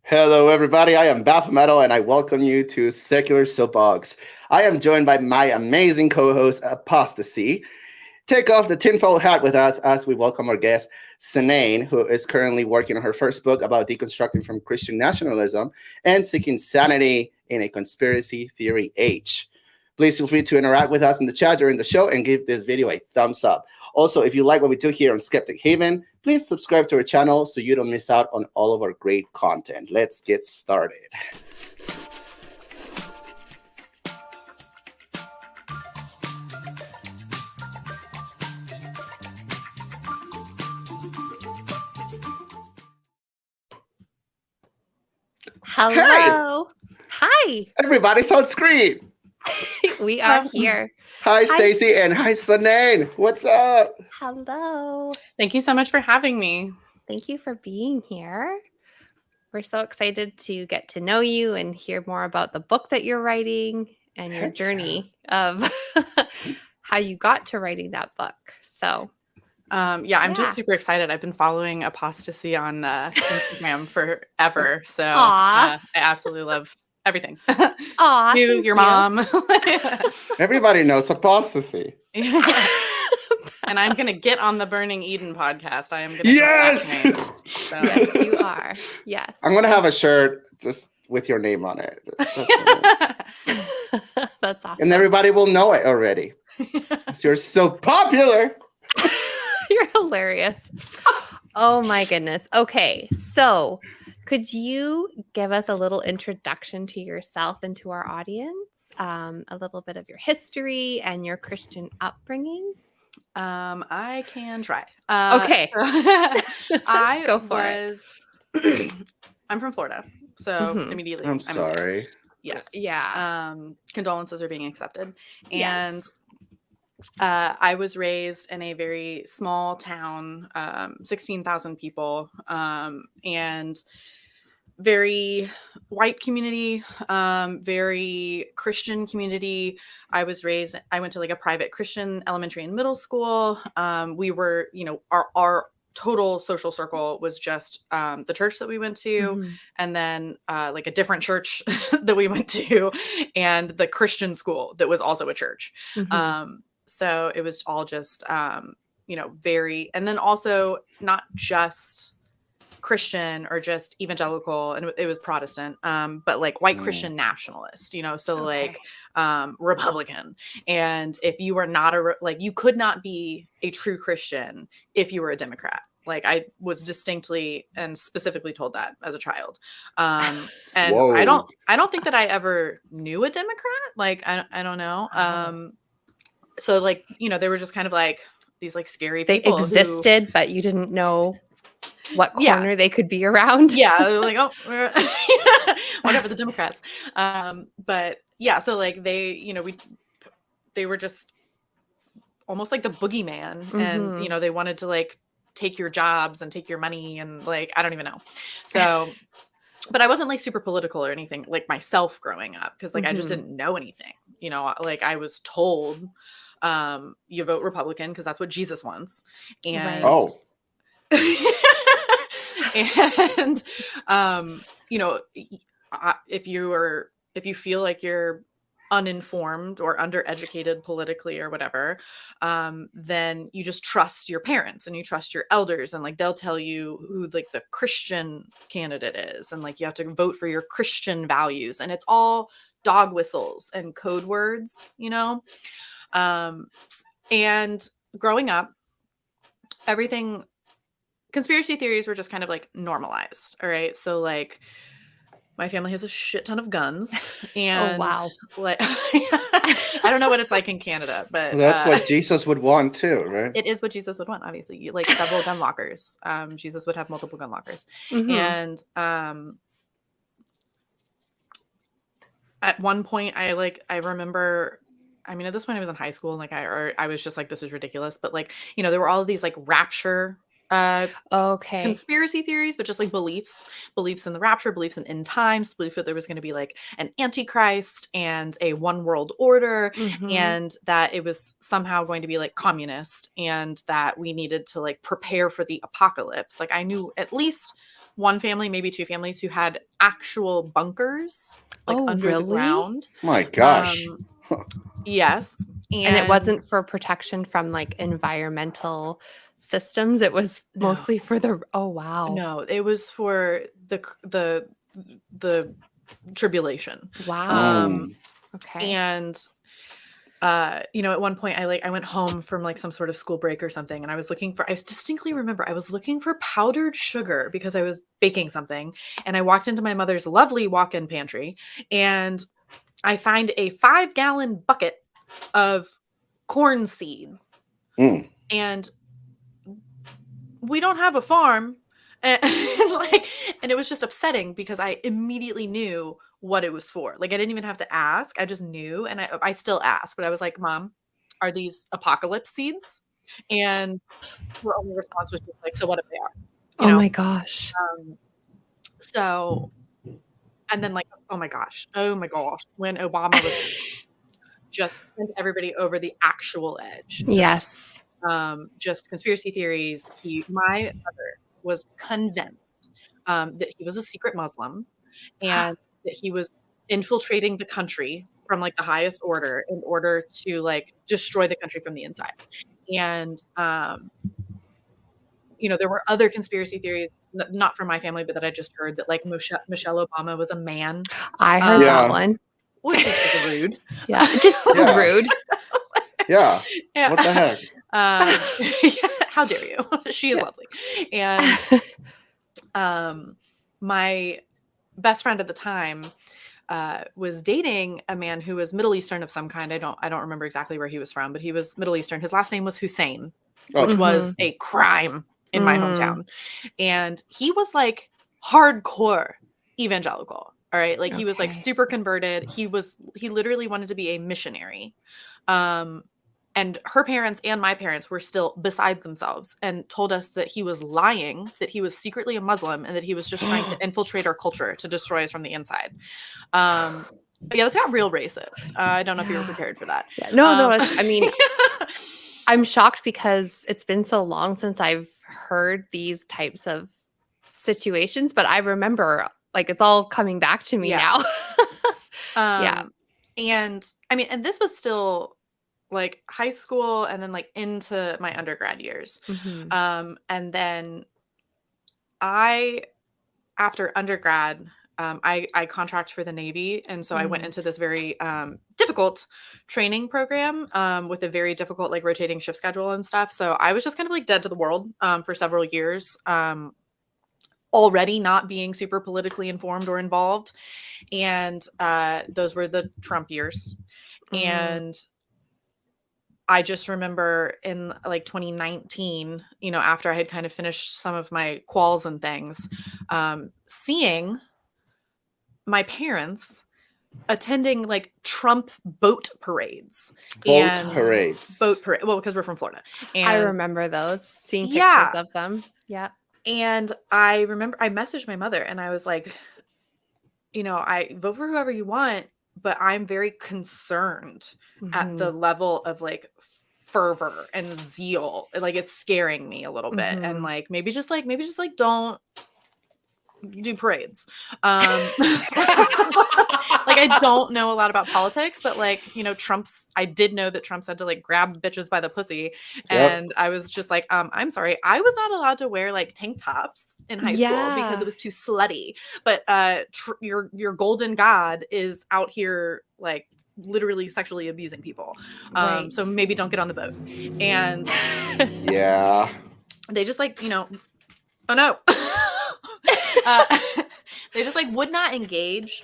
Hello, everybody. I am Baphometal, and I welcome you to Secular Soapbox. I am joined by my amazing co-host, Apostacie. Take off the tinfoil hat with us as we welcome our guest, Cynane, who is currently working on her first book about deconstructing from Christian nationalism and seeking sanity in a conspiracy theory age. Please feel free to interact with us in the chat during the show and give this video a thumbs up. Also, if you like what we do here on Skeptic Haven, please subscribe to our channel so you don't miss out on all of our great content. Let's get started. Hello. Hey. Hi. Everybody's on screen. We are here. Hi, Stacy, and hi, Cynane. What's up? Hello. Thank you so much for having me. Thank you for being here. We're so excited to get to know you and hear more about the book that you're writing and your journey of how you got to writing that book. So, I'm just super excited. I've been following Apostacie on Instagram forever. So I absolutely love everything. Aw, you, your mom. Everybody knows Apostacie. And I'm going to get on the Burning Eden podcast. I am going to. Yes! So. Yes, you are. Yes. I'm going to have a shirt just with your name on it. That's awesome. And everybody will know it already. You're so popular. You're hilarious. Oh my goodness. Okay. So could you give us a little introduction to yourself and to our audience? A little bit of your history and your Christian upbringing? I can try. Okay. So I Go for it. I'm from Florida. So immediately. I'm sorry. Yes. Yeah. Condolences are being accepted. And Yes. I was raised in a very small town, 16,000 people, and very white community, very Christian community. I went to like a private Christian elementary and middle school. We were, our total social circle was just the church that we went to, and then like a different church that we went to, and the Christian school that was also a church. So it was all just, very, and then also not just Christian or just evangelical, and it was Protestant, but like white Christian nationalist, so like Republican. And if you were not you could not be a true Christian if you were a Democrat. Like I was distinctly and specifically told that as a child. And Whoa. I don't think that I ever knew a Democrat. Like, I don't know. So like, they were just kind of like these like scary people. They existed, but you didn't know what corner they could be around. Yeah. They were like, oh, whatever, the Democrats. But yeah, so like they were just almost like the boogeyman, and, they wanted to like take your jobs and take your money and like, I don't even know. So, but I wasn't like super political or anything like myself growing up. Cause like, I just didn't know anything, like I was told, you vote Republican cause that's what Jesus wants. And, and, if you feel like you're uninformed or undereducated politically or whatever, then you just trust your parents and you trust your elders, and like they'll tell you who like the Christian candidate is, and like you have to vote for your Christian values, and it's all dog whistles and code words, and growing up, conspiracy theories were just kind of like normalized. All right. So like my family has a shit ton of guns, and like, I don't know what it's like in Canada, but that's what Jesus would want too, right? It is what Jesus would want. Obviously, like several gun lockers. Jesus would have multiple gun lockers, and at one point, I remember. I mean, at this point, I was in high school, and like I was just like, this is ridiculous. But like, there were all of these like rapture conspiracy theories, but just like beliefs in the rapture, beliefs in end times, belief that there was going to be like an antichrist and a one world order, and that it was somehow going to be like communist, and that we needed to like prepare for the apocalypse. Like I knew at least one family, maybe two families, who had actual bunkers like under the really? ground. My gosh. Yes. And it wasn't for protection from like environmental systems. It was No. mostly for the wow. No, it was for the tribulation. Wow. Okay. And you know, at one point I went home from like some sort of school break or something, and I distinctly remember I was looking for powdered sugar because I was baking something, and I walked into my mother's lovely walk-in pantry, and I find a 5-gallon bucket of corn seed. And we don't have a farm. And it was just upsetting because I immediately knew what it was for. Like, I didn't even have to ask. I just knew. And I still ask, but I was like, Mom, are these apocalypse seeds? And her only response was just like, so what if they are? Oh my gosh. So, and then like, oh my gosh, when Obama was just sent everybody over the actual edge. Yes. Just conspiracy theories. My mother was convinced that he was a secret Muslim and that he was infiltrating the country from like the highest order in order to like destroy the country from the inside. And you know, there were other conspiracy theories, not from my family, but that I just heard, that like Michelle Obama was a man. I heard that one. Which is just rude. Yeah, just so rude. Yeah. What the heck? How dare you? She is lovely. And my best friend at the time was dating a man who was Middle Eastern of some kind. I don't remember exactly where he was from, but he was Middle Eastern. His last name was Hussein, which was a crime in my hometown. And he was like hardcore evangelical. All right. Like he was like super converted. He literally wanted to be a missionary. And her parents and my parents were still beside themselves and told us that he was lying, that he was secretly a Muslim, and that he was just trying to infiltrate our culture to destroy us from the inside. But yeah, this got real racist. I don't know if you were prepared for that. Yeah. No, I mean, I'm shocked because it's been so long since I've heard these types of situations, but I remember like it's all coming back to me now. And I mean, and this was still like high school and then like into my undergrad years. And then after undergrad, I contract for the Navy. And so I went into this very difficult training program with a very difficult like rotating shift schedule and stuff. So I was just kind of like dead to the world for several years, already not being super politically informed or involved. And those were the Trump years. And I just remember in like 2019, you know, after I had kind of finished some of my quals and things, seeing my parents attending like Trump boat parades. Boat parades. Well, because we're from Florida. And I remember those, seeing pictures of them. Yeah. And I remember I messaged my mother and I was like, you know, I vote for whoever you want, but I'm very concerned at the level of like fervor and zeal. Like it's scaring me a little bit. And like maybe just don't do parades. Like I don't know a lot about politics, but like, you know, I did know that Trump said to like grab bitches by the pussy. And I was just like, I'm sorry, I was not allowed to wear like tank tops in high school because it was too slutty. But your golden god is out here like literally sexually abusing people. So maybe don't get on the boat. And they just like, you know, oh no. They just like would not engage,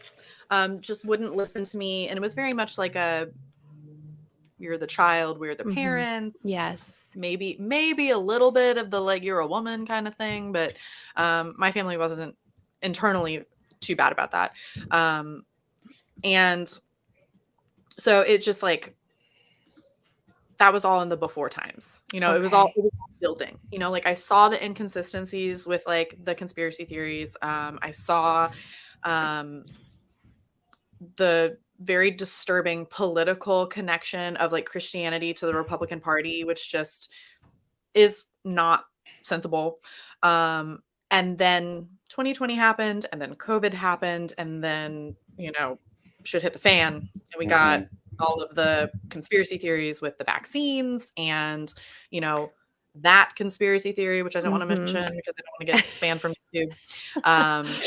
just wouldn't listen to me. And it was very much like you're the child, we're the parents. Yes. Maybe a little bit of the like you're a woman kind of thing, but my family wasn't internally too bad about that. And so it just like that was all in the before times, you know. It was all building, you know, like I saw the inconsistencies with like the conspiracy theories. I saw the very disturbing political connection of like Christianity to the Republican Party, which just is not sensible. And then 2020 happened, and then COVID happened, and then, shit hit the fan, and we got all of the conspiracy theories with the vaccines and, that conspiracy theory, which I don't want to mention because I don't want to get banned from YouTube. And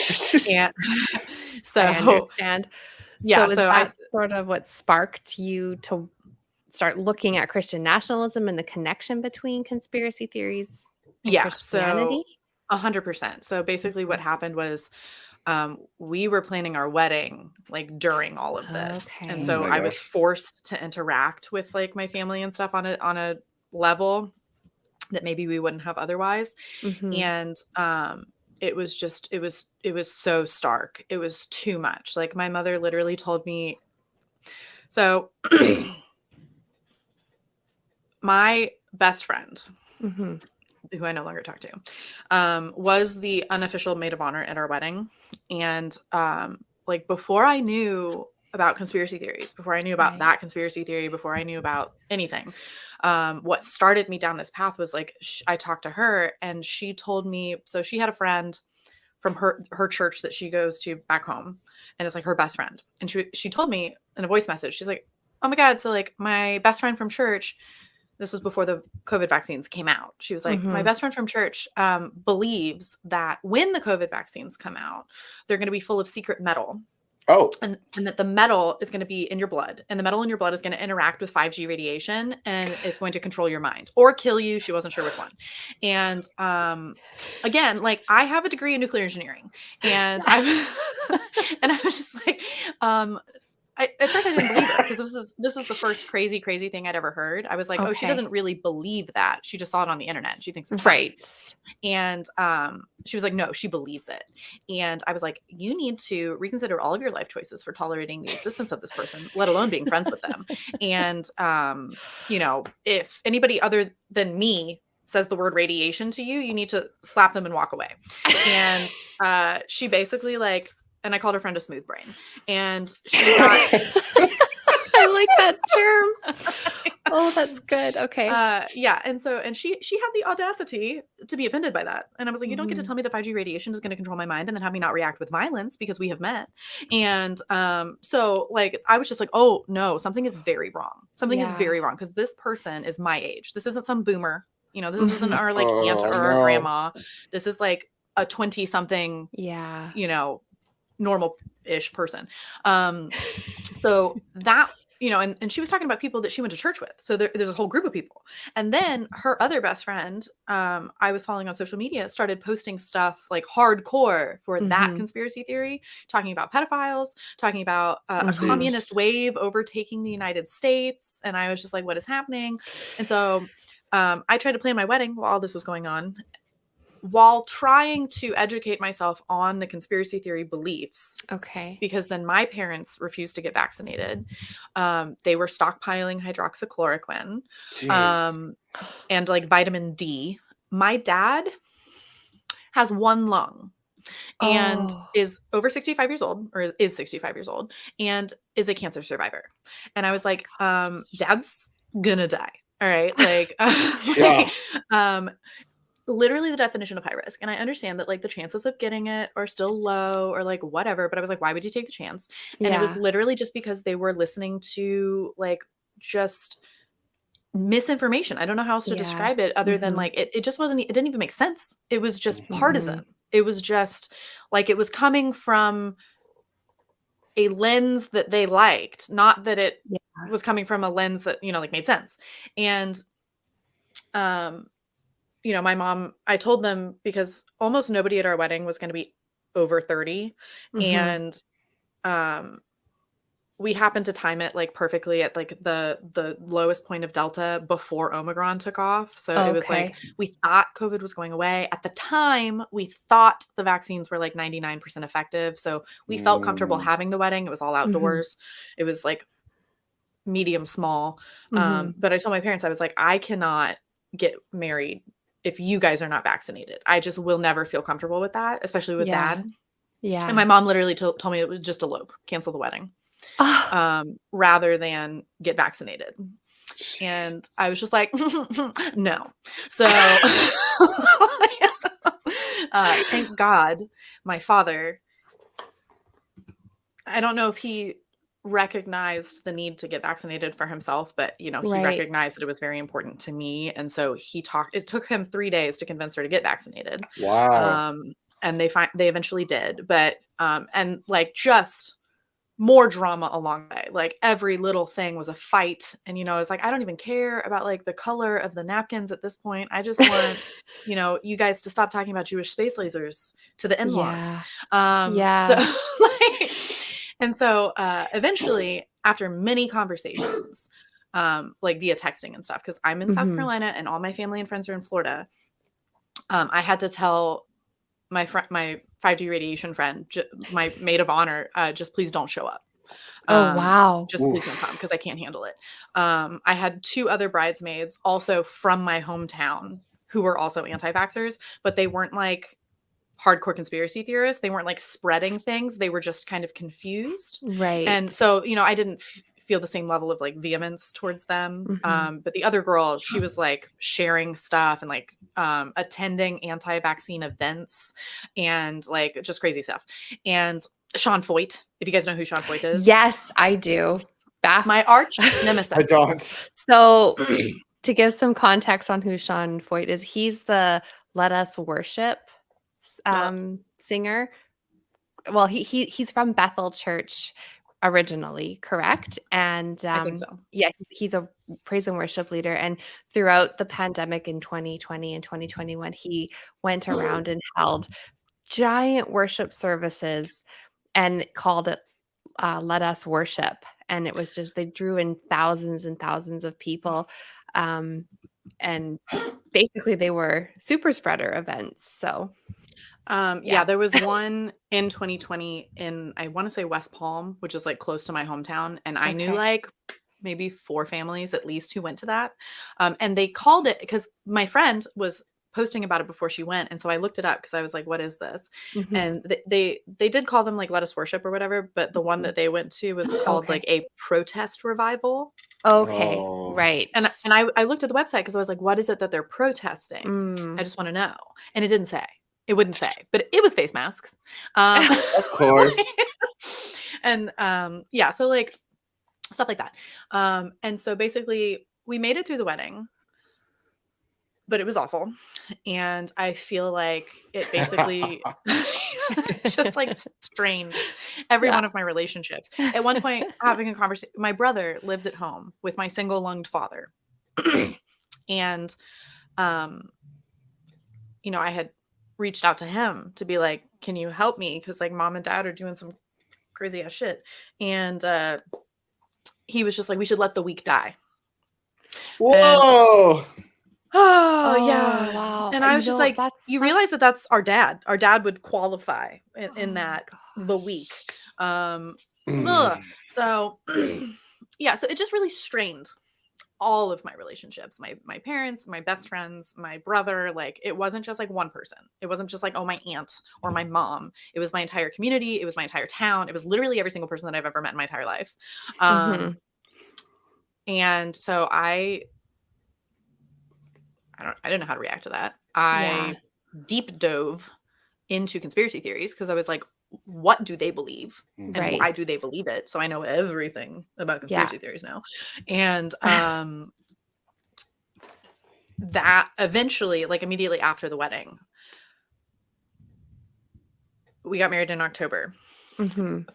so I understand. Yeah. So is that sort of what sparked you to start looking at Christian nationalism and the connection between conspiracy theories and Christianity? So 100%. So basically what happened was we were planning our wedding like during all of this. Okay. And so I was forced to interact with like my family and stuff on a level that maybe we wouldn't have otherwise. And it was so stark. It was too much. Like my mother literally told me, so my best friend, who I no longer talk to, was the unofficial maid of honor at our wedding. And like before I knew about conspiracy theories, before I knew about that conspiracy theory, before I knew about anything, what started me down this path was like, I talked to her and she told me, so she had a friend from her church that she goes to back home, and it's like her best friend. And she told me in a voice message, she's like, oh my God, so like my best friend from church, this was before the COVID vaccines came out. She was like, my best friend from church believes that when the COVID vaccines come out, they're going to be full of secret metal. Oh. And that the metal is going to be in your blood, and the metal in your blood is going to interact with 5G radiation, and it's going to control your mind or kill you. She wasn't sure which one. And again, like I have a degree in nuclear engineering, and I was just like, at first I didn't believe her because this was the first crazy thing I'd ever heard. I was like, oh, she doesn't really believe that. She just saw it on the internet. She thinks it's right. And she was like, no, she believes it. And I was like, you need to reconsider all of your life choices for tolerating the existence of this person, let alone being friends with them. And, if anybody other than me says the word radiation to you, you need to slap them and walk away. And she basically like, and I called her friend a smooth brain. And she got... I like that term. Oh, that's good. Okay. Yeah. And she had the audacity to be offended by that. And I was like, you don't get to tell me that 5G radiation is going to control my mind and then have me not react with violence because we have met. And so like, I was just like, oh no, something is very wrong. Something is very wrong because this person is my age. This isn't some boomer. This isn't our like aunt or our grandma. This is like a 20 something, normal-ish person. So that, and she was talking about people that she went to church with. So there's a whole group of people. And then her other best friend, I was following on social media, started posting stuff like hardcore for that conspiracy theory, talking about pedophiles, talking about a communist wave overtaking the United States. And I was just like, what is happening? And so I tried to plan my wedding while all this was going on, while trying to educate myself on the conspiracy theory beliefs. Okay. Because then my parents refused to get vaccinated. They were stockpiling hydroxychloroquine and like vitamin D. My dad has one lung and is over 65 years old, or is 65 years old, and is a cancer survivor. And I was like, Dad's gonna die. All right. Like, literally the definition of high risk. And I understand that like the chances of getting it are still low or like whatever, but I was like, why would you take the chance? And it was literally just because they were listening to like just misinformation. I don't know how else to describe it other than like, it just wasn't, it didn't even make sense. It was just partisan. It was just like, it was coming from a lens that they liked, not that it was coming from a lens that, like made sense. And, my mom, I told them because almost nobody at our wedding was going to be over 30. And we happened to time it like perfectly at like the lowest point of Delta before Omicron took off. So it was like, we thought COVID was going away. At the time, we thought the vaccines were like 99% effective. So we felt comfortable having the wedding. It was all outdoors. It was like medium small. But I told my parents, I was like, I cannot get married if you guys are not vaccinated. I just will never feel comfortable with that, especially with Dad. Yeah. And my mom literally told me it was just elope, cancel the wedding, rather than get vaccinated. And I was just like, no. So Thank God my father, I don't know if he recognized the need to get vaccinated for himself, but he Right. recognized that it was very important to me. And so it took him 3 days to convince her to get vaccinated. Wow. And they eventually did, but and like just more drama along the way. Like every little thing was a fight. And I was like, I don't even care about like the color of the napkins at this point. I just want you guys to stop talking about Jewish space lasers to the in-laws. Yeah. So like, and so eventually, after many conversations, like via texting and stuff, because I'm in South Carolina and all my family and friends are in Florida, I had to tell my 5G radiation friend, my maid of honor, just please don't show up. Wow. Just please don't come because I can't handle it. I had 2 other bridesmaids also from my hometown who were also anti-vaxxers, but they weren't like hardcore conspiracy theorists. They weren't like spreading things. They were just kind of confused. Right. And so, I didn't feel the same level of like vehemence towards them. But the other girl, she was like sharing stuff and like attending anti-vaccine events and like just crazy stuff. And Sean Foyt, if you guys know who Sean Foyt is. Yes, I do. My arch nemesis. I don't. So to give some context on who Sean Foyt is, he's the Let Us Worship singer. Well, he's from Bethel Church originally, correct? And I think so. Yeah, he's a praise and worship leader. And throughout the pandemic in 2020 and 2021, he went around and held giant worship services and called it Let Us Worship. And it was just, they drew in thousands and thousands of people. And basically they were super spreader events. So yeah, there was one in 2020 in, I want to say West Palm, which is like close to my hometown. And I knew like maybe 4 families at least who went to that. And they called it, because my friend was posting about it before she went. And so I looked it up because I was like, what is this? And they did call them like Let Us Worship or whatever. But the one that they went to was called like a protest revival. Okay. Oh. Right. And I looked at the website because I was like, what is it that they're protesting? I just want to know. And it didn't say. It wouldn't say, but it was face masks. Of course. And yeah, so like stuff like that. And so basically we made it through the wedding, but it was awful. And I feel like it basically just like strained every one of my relationships. At one point, having a conversation, my brother lives at home with my single lunged father. And, I had reached out to him to be like, can you help me? Because like mom and dad are doing some crazy ass shit. And he was just like, we should let the weak die. Whoa. Oh yeah. Wow. And I was just like, you realize that that's our dad. Our dad would qualify in that the weak. So yeah, so it just really strained all of my relationships, my parents, my best friends, my brother. Like it wasn't just like one person. It wasn't just like, oh, my aunt or my mom. It was my entire community. It was my entire town. It was literally every single person that I've ever met in my entire life. And so I didn't know how to react to that. I deep dove into conspiracy theories because I was like, what do they believe and why do they believe it? So I know everything about conspiracy theories now. And that eventually, like immediately after the wedding, we got married in October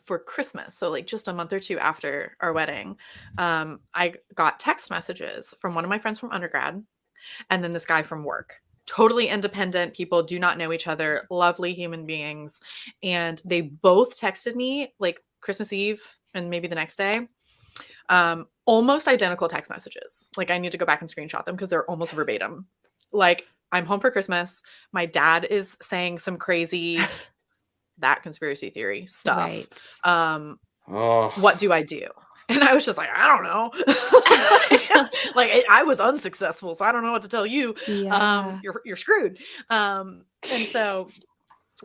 for Christmas. So like just a month or 2 after our wedding, I got text messages from one of my friends from undergrad and then this guy from work. Totally independent people, do not know each other, lovely human beings. And they both texted me like Christmas Eve and maybe the next day. Almost identical text messages. Like I need to go back and screenshot them because they're almost verbatim. Like, I'm home for Christmas. My dad is saying some crazy, that conspiracy theory stuff. What do I do? And I was just like, I don't know. Like I was unsuccessful, so I don't know what to tell you. You're screwed. And so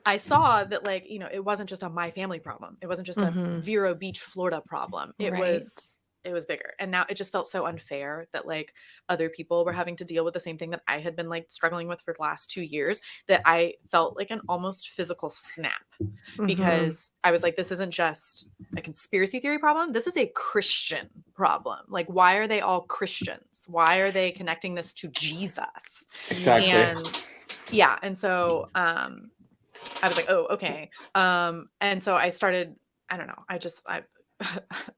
I saw that, like, it wasn't just a my family problem. It wasn't just a Vero Beach, Florida problem. It bigger. And now it just felt so unfair that like other people were having to deal with the same thing that I had been like struggling with for the last 2 years, that I felt like an almost physical snap, because I was like, this isn't just a conspiracy theory problem. This is a Christian problem. Like, why are they all Christians? Why are they connecting this to Jesus? Exactly. And yeah. And so I was like, oh, okay. And so I started, I don't know.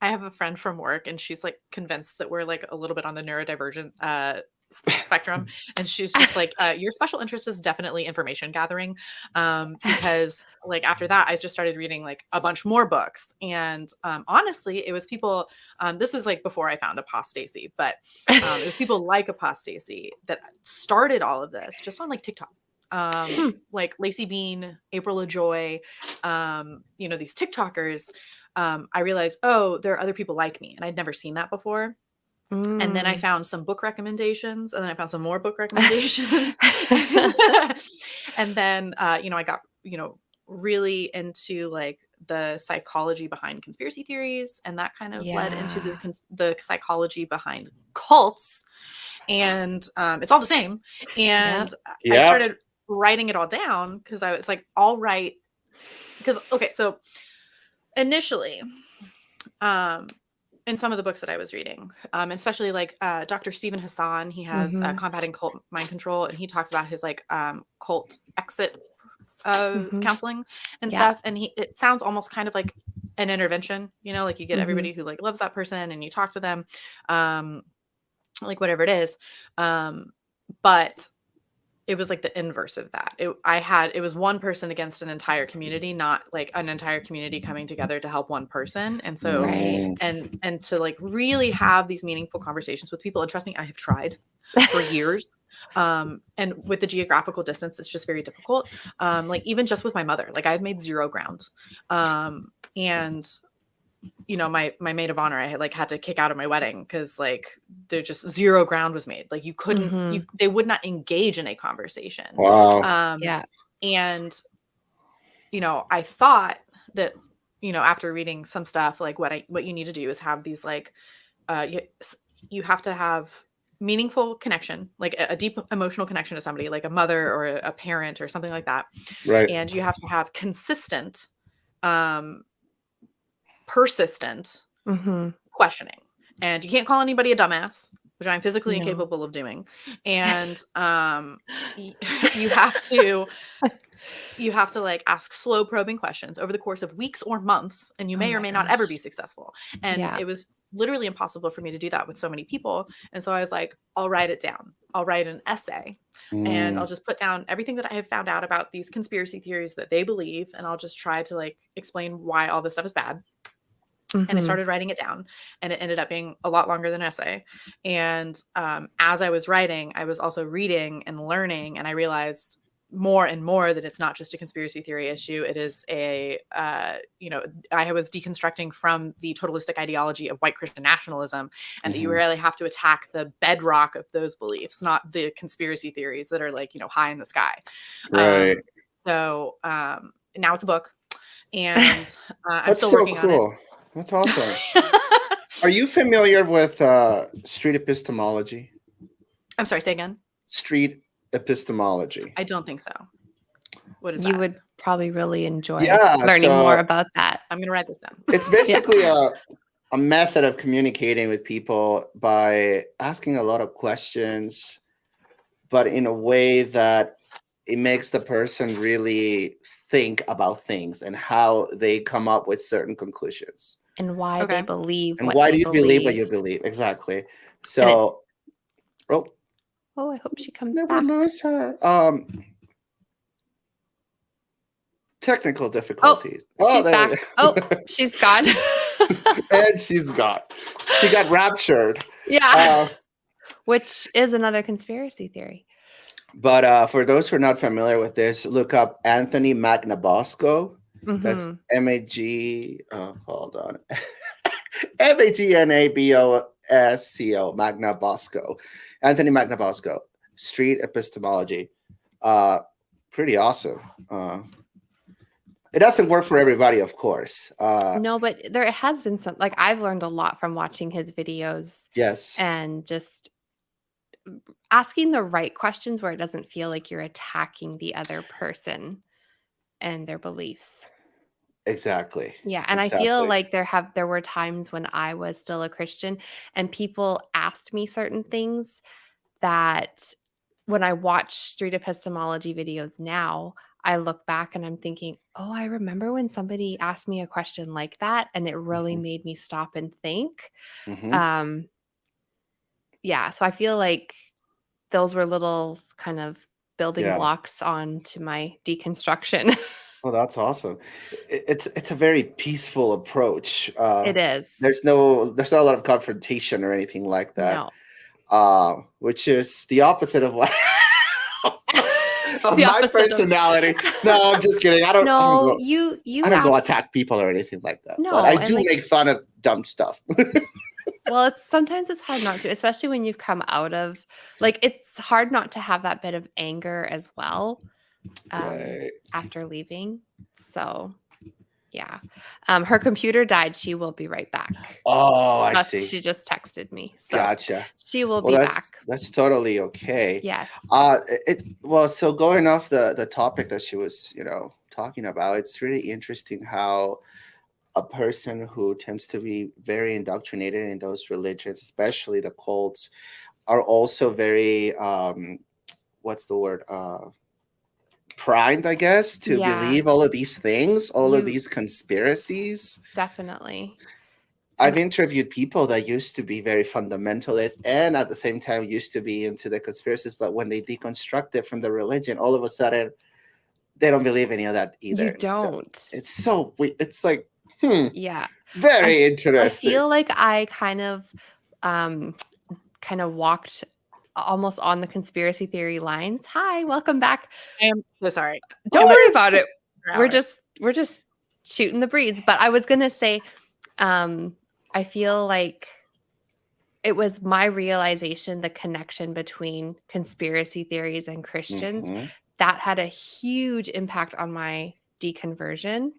I have a friend from work, and she's like convinced that we're like a little bit on the neurodivergent spectrum. And she's just like, your special interest is definitely information gathering. Because like after that, I just started reading like a bunch more books. And honestly, it was people, this was like before I found Apostacie, but it was people like Apostacie that started all of this just on like TikTok. Like Lacey Bean, April LaJoy, these TikTokers. I realized, oh, there are other people like me, and I'd never seen that before. And then I found some book recommendations, and then I found some more book recommendations. And then, I got, really into like the psychology behind conspiracy theories. And that kind of led into the psychology behind cults. And it's all the same. And I started writing it all down, because I was like, all right. Because, okay, so initially, in some of the books that I was reading, especially like Dr. Stephen Hassan, he has Combating Cult Mind Control, and he talks about his like cult exit counseling and stuff. And it sounds almost kind of like an intervention, like you get everybody who like loves that person and you talk to them, like whatever it is. But it was like the inverse of that. It was one person against an entire community, not like an entire community coming together to help one person. And so, and to like really have these meaningful conversations with people. And trust me, I have tried for years. And with the geographical distance, it's just very difficult. Like even just with my mother, like I've made zero ground. And my maid of honor, I had to kick out of my wedding because like there just zero ground was made. Like you couldn't, they would not engage in a conversation. Wow. And, I thought that, after reading some stuff, like what you need to do is have these like, you have to have meaningful connection, like a deep emotional connection to somebody, like a mother or a parent or something like that. Right. And you have to have consistent, persistent questioning, and you can't call anybody a dumbass, which I'm physically incapable of doing. And you have to like ask slow probing questions over the course of weeks or months, and you may or may not ever be successful. And it was literally impossible for me to do that with so many people. And so I was like, I'll write it down. I'll write an essay, and I'll just put down everything that I have found out about these conspiracy theories that they believe, and I'll just try to like explain why all this stuff is bad. And I started writing it down, and it ended up being a lot longer than an essay. And as I was writing, I was also reading and learning, and I realized more and more that it's not just a conspiracy theory issue. It is I was deconstructing from the totalistic ideology of white Christian nationalism, and that you really have to attack the bedrock of those beliefs, not the conspiracy theories that are like, high in the sky. Right. So now it's a book, and I'm still working on it. That's awesome. Are you familiar with street epistemology? I'm sorry, say again. Street epistemology. I don't think so. What is that? You would probably really enjoy learning more about that. I'm going to write this down. It's basically a method of communicating with people by asking a lot of questions, but in a way that it makes the person really think about things and how they come up with certain conclusions. And why they believe and why do you believe what you believe? Exactly. So, I hope she comes never back. lose her. Technical difficulties. She's back. She's gone. And she's gone. She got raptured. Yeah. Which is another conspiracy theory. But for those who are not familiar with this, look up Anthony Magnabosco. That's M-A-G. Hold on. M-A-G-N-A-B-O-S-C-O. Magnabosco. Anthony Magnabosco. Street epistemology. Pretty awesome. It doesn't work for everybody, of course. No, but there has been some, like, I've learned a lot from watching his videos Yes, and just asking the right questions where it doesn't feel like you're attacking the other person and their beliefs. exactly. Yeah, and I feel Exactly. like there were times when I was still a Christian and people asked me certain things that when I watch street epistemology videos now, I look back and I'm thinking, "Oh, I remember when somebody asked me a question like that and it really Hmm. made me stop and think." Hmm. Um, yeah, so I feel like those were little kind of building Yeah. blocks onto my deconstruction. Oh, that's awesome. It's a very peaceful approach. It is. There's not a lot of confrontation or anything like that. No. Which is the opposite of what of The my opposite of personality. No, I'm just kidding. No, I you don't go asked attack people or anything like that. But no, I and do like make fun of dumb stuff. well, it's sometimes it's hard not to, especially when you've come out of like it's hard not to have that bit of anger as well Right. after leaving. So, yeah. Her computer died. She will be right back. Oh, I see. She just texted me. So, Gotcha. she will Well, be back. that's totally okay. Yes. Well, so going off the topic that she was, talking about, it's really interesting how a person who tends to be very indoctrinated in those religions, especially the cults, are also very what's the word? Primed, I guess, to Yeah. believe all of these things, all of You these conspiracies. definitely. I've And interviewed people that used to be very fundamentalist and at the same time used to be into the conspiracies, but when they deconstruct it from the religion, all of a sudden they don't believe any of that either. you And so don't. it's so weird. It's like, Yeah. very I interesting. feel like I um kind of walked almost on the conspiracy theory lines. Hi, welcome back. I am so sorry. Don't worry about it. We're Hour. just shooting the breeze. But I was gonna say, I feel like it was my realization, the connection between conspiracy theories and Christians, Mhm. that had a huge impact on my deconversion,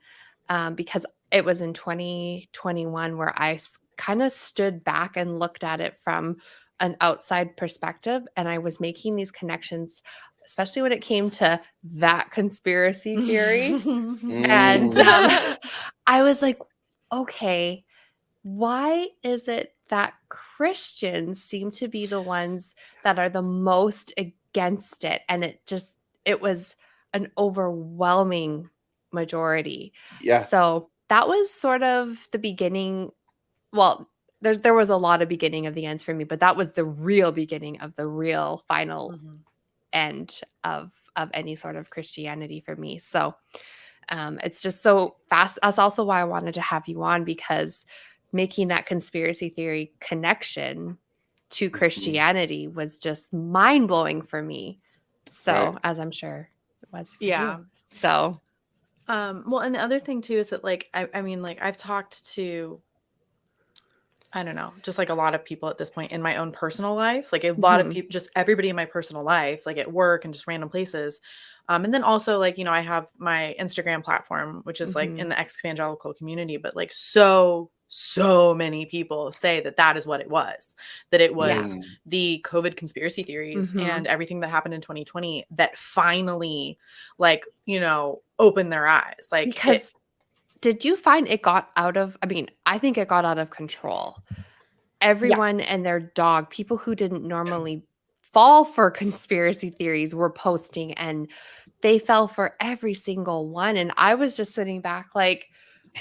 because it was in 2021 where I kind of stood back and looked at it from an outside perspective, and I was making these connections, especially when it came to that conspiracy theory. And Mm. I was like, okay, why is it that Christians seem to be the ones that are the most against it? And it was an overwhelming majority. Yeah. So that was sort of the beginning. Well, there was a lot of beginning of the ends for me, but that was the real beginning of the real final end of any sort of Christianity for me. So it's just so fast. That's also why I wanted to have you on, because making that conspiracy theory connection to Christianity was just mind blowing for me. So, Right. as I'm sure it was for Yeah. you. So, Well, and the other thing too is that like I mean, like I've talked to, I don't know, just like a lot of people at this point in my own personal life, like a lot of people, just everybody in my personal life, like at work and just random places. And then also like, I have my Instagram platform, which is like in the ex-evangelical community, but like so many people say that is what it was, that it was the COVID conspiracy theories and everything that happened in 2020 that finally like, opened their eyes. Like, because did you find it got out of, I mean, I think it got out of control. Everyone and their dog, people who didn't normally fall for conspiracy theories were posting, and they fell for every single one. And I was just sitting back like,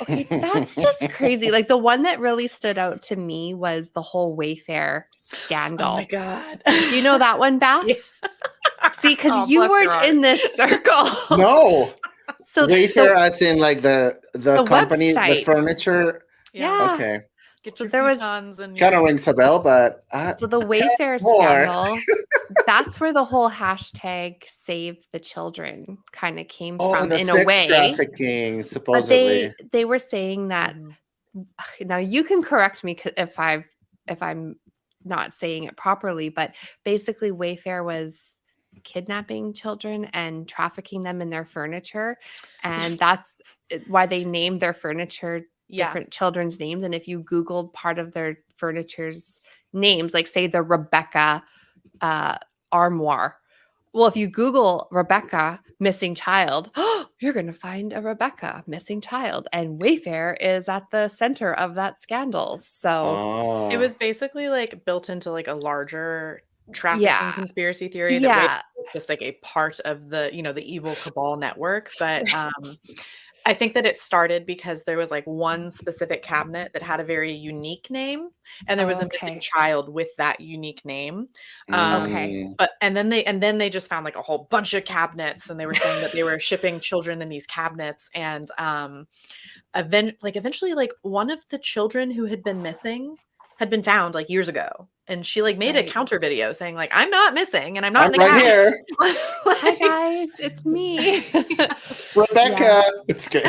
okay, that's just crazy. Like the one that really stood out to me was the whole Wayfair scandal. Oh my God. Do you know that one, Beth? See, because you weren't in this circle. No. So Wayfair as in like the company, the website. furniture. Yeah. Okay. Get So your there was futons and Kind of rings a bell, but so the Wayfair more. scandal, that's where the whole hashtag Save the Children kind of came from, the in a sex way. trafficking, But supposedly. they were saying that now you can correct me if I'm not saying it properly, but basically Wayfair was kidnapping children and trafficking them in their furniture. And that's why they named their furniture different children's names. And if you Googled part of their furniture's names, like say the Rebecca armoire. Well, if you Google Rebecca missing child, you're going to find a Rebecca missing child. And Wayfair is at the center of that scandal. So it was basically like built into like a larger trafficking conspiracy theory that Wayfair was just like a part of the, the evil cabal network. But I think that it started because there was like one specific cabinet that had a very unique name, and there was a missing child with that unique name. But and then they just found like a whole bunch of cabinets, and they were saying that they were shipping children in these cabinets, and eventually like one of the children who had been missing had been found like years ago, and she like made a counter video saying like, I'm not missing and I'm not in the right here. Hi guys, it's me. Rebecca. It's good.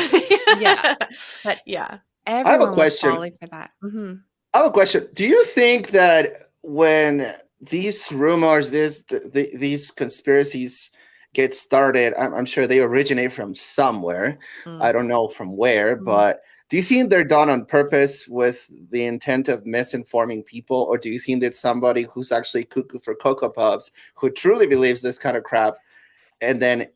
But I have a question. For that. I have a question. Do you think that when these rumors, these conspiracies get started, I'm sure they originate from somewhere. I don't know from where, but do you think they're done on purpose with the intent of misinforming people? Or do you think that somebody who's actually cuckoo for Cocoa Puffs, who truly believes this kind of crap, and then,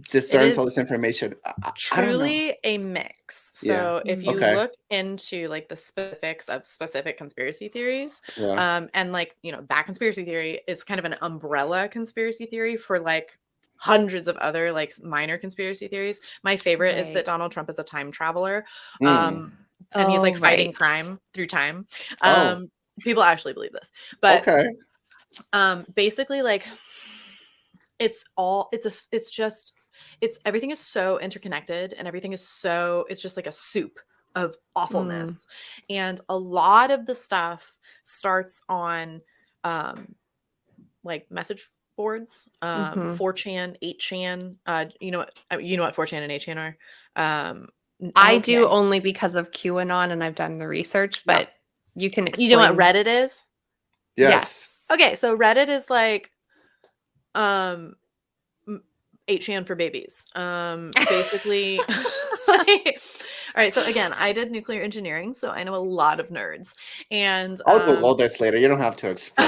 discerns all this information? Truly a mix. So if you look into like the specifics of specific conspiracy theories, and like, that conspiracy theory is kind of an umbrella conspiracy theory for like hundreds of other like minor conspiracy theories. My favorite is that Donald Trump is a time traveler. And he's like fighting crime through time. People actually believe this. But basically like everything is so interconnected, and everything is it's just like a soup of awfulness. And a lot of the stuff starts on like message boards, 4chan, 8chan. You know what 4chan and 8chan are? I do, only because of QAnon, and I've done the research, but you can explain. You know what Reddit is? Yes. Okay, so Reddit is like 8chan for babies. Basically all right, so again, I did nuclear engineering, so I know a lot of nerds. And I'll Google this later. You don't have to explain.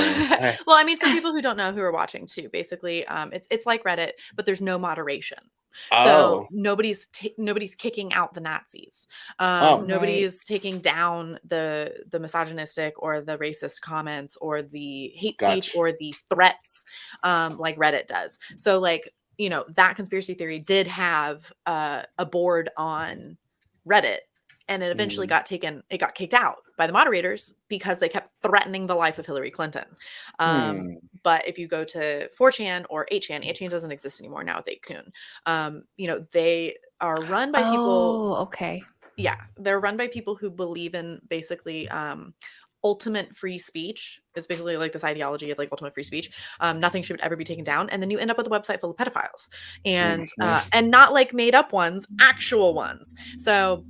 Well, I mean, for people who don't know, who are watching too, basically, it's like Reddit, but there's no moderation. So nobody's kicking out the Nazis. Nobody's taking down the misogynistic or the racist comments or the hate speech or the threats, like Reddit does. So like, that conspiracy theory did have a board on Reddit, and it eventually got kicked out by the moderators because they kept threatening the life of Hillary Clinton. But if you go to 4chan or 8chan doesn't exist anymore. Now it's 8kun. They are run by people. They're run by people who believe in basically ultimate free speech. Is basically like this ideology of like ultimate free speech. Nothing should ever be taken down, and then you end up with a website full of pedophiles, and not like made up ones, actual ones. So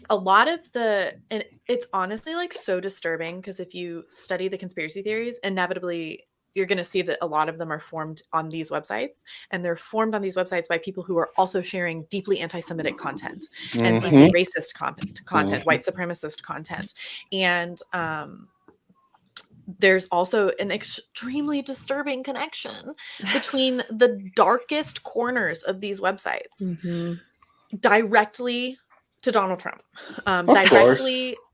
a lot of and it's honestly like so disturbing, because if you study the conspiracy theories, inevitably you're going to see that a lot of them are formed on these websites, and they're formed on these websites by people who are also sharing deeply anti-Semitic content and deeply racist content, white supremacist content. And there's also an extremely disturbing connection between the darkest corners of these websites directly to Donald Trump,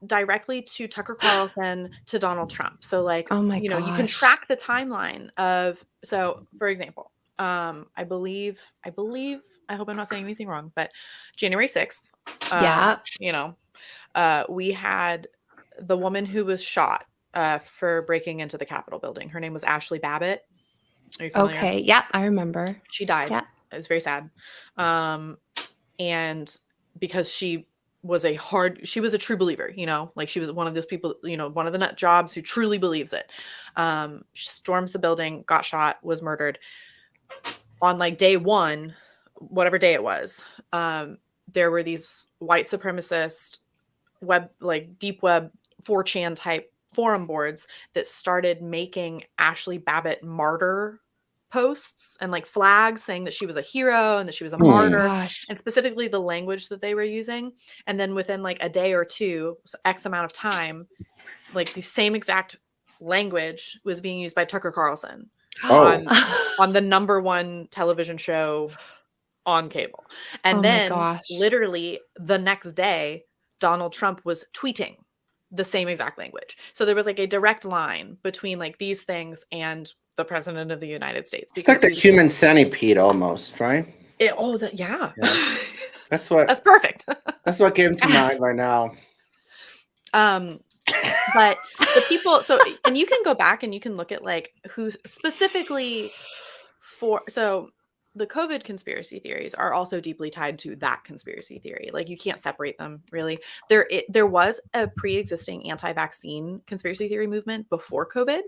directly to Tucker Carlson, to Donald Trump. So like, you can track the timeline of, so for example, I hope I'm not saying anything wrong, but January 6th, we had the woman who was shot for breaking into the Capitol building. Her name was Ashley Babbitt. Are you familiar? Okay. Yeah, I remember. She died. Yeah. It was very sad. And because she was a true believer, like she was one of those people, one of the nut jobs who truly believes it. She stormed the building, got shot, was murdered. On like day one, whatever day it was, there were these white supremacist deep web 4chan type forum boards that started making Ashley Babbitt martyr posts and like flags saying that she was a hero and that she was a martyr, Gosh. and specifically the language that they were using. And then within like a day or two, so X amount of time, like the same exact language was being used by Tucker Carlson on the #1 television show on cable. And then literally the next day, Donald Trump was tweeting the same exact language. So there was like a direct line between like these things and the president of the United States. It's like the human centipede almost, right? Yeah. That's perfect. That's what came to mind right now. But the people, and you can go back and you can look at like who's specifically so the COVID conspiracy theories are also deeply tied to that conspiracy theory. Like you can't separate them really. There was a pre-existing anti-vaccine conspiracy theory movement before COVID.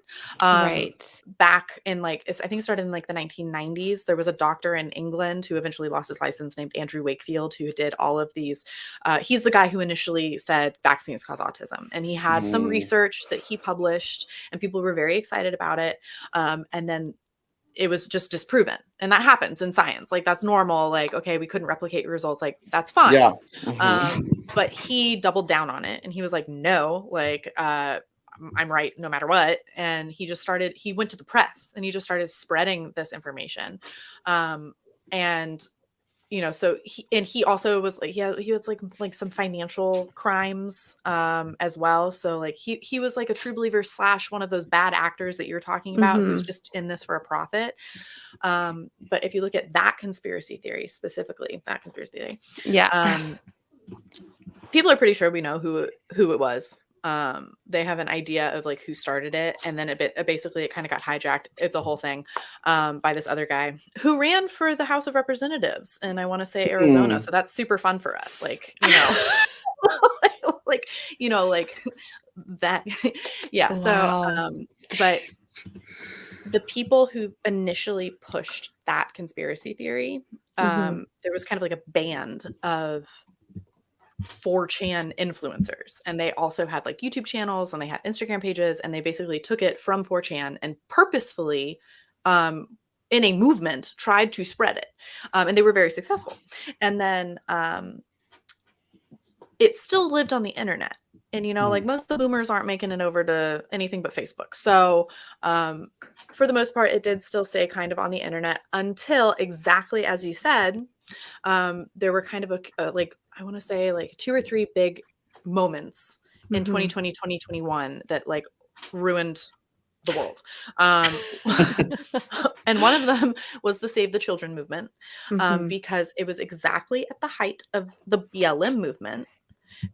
Right. Back in like, I think it started in like the 1990s. There was a doctor in England who eventually lost his license named Andrew Wakefield, who did all of these. He's the guy who initially said vaccines cause autism. And he had some research that he published and people were very excited about it. And then it was just disproven. And that happens in science. Like that's normal. Like, okay, we couldn't replicate your results. Like that's fine. Yeah. But he doubled down on it and he was like, no, like, I'm right no matter what. And he went to the press and he just started spreading this information. And you know, so he also was like, he was like some financial crimes as well. So like he was like a true believer / one of those bad actors that you're talking about who's just in this for a profit. But if you look at that conspiracy theory specifically, people are pretty sure we know who it was. They have an idea of like who started it, and then it kind of got hijacked. It's a whole thing by this other guy who ran for the House of Representatives, and I want to say Arizona. So that's super fun for us, like like that. Yeah. Wow. So, but the people who initially pushed that conspiracy theory, there was kind of like a band of 4chan influencers, and they also had like YouTube channels and they had Instagram pages, and they basically took it from 4chan and purposefully in a movement tried to spread it, and they were very successful. And then it still lived on the internet, and you know, like most of the boomers aren't making it over to anything but Facebook. So for the most part, it did still stay kind of on the internet until, exactly as you said, there were kind of like, I want to say like 2 or 3 big moments in 2020, 2021 that like ruined the world. And one of them was the Save the Children movement, because it was exactly at the height of the BLM movement.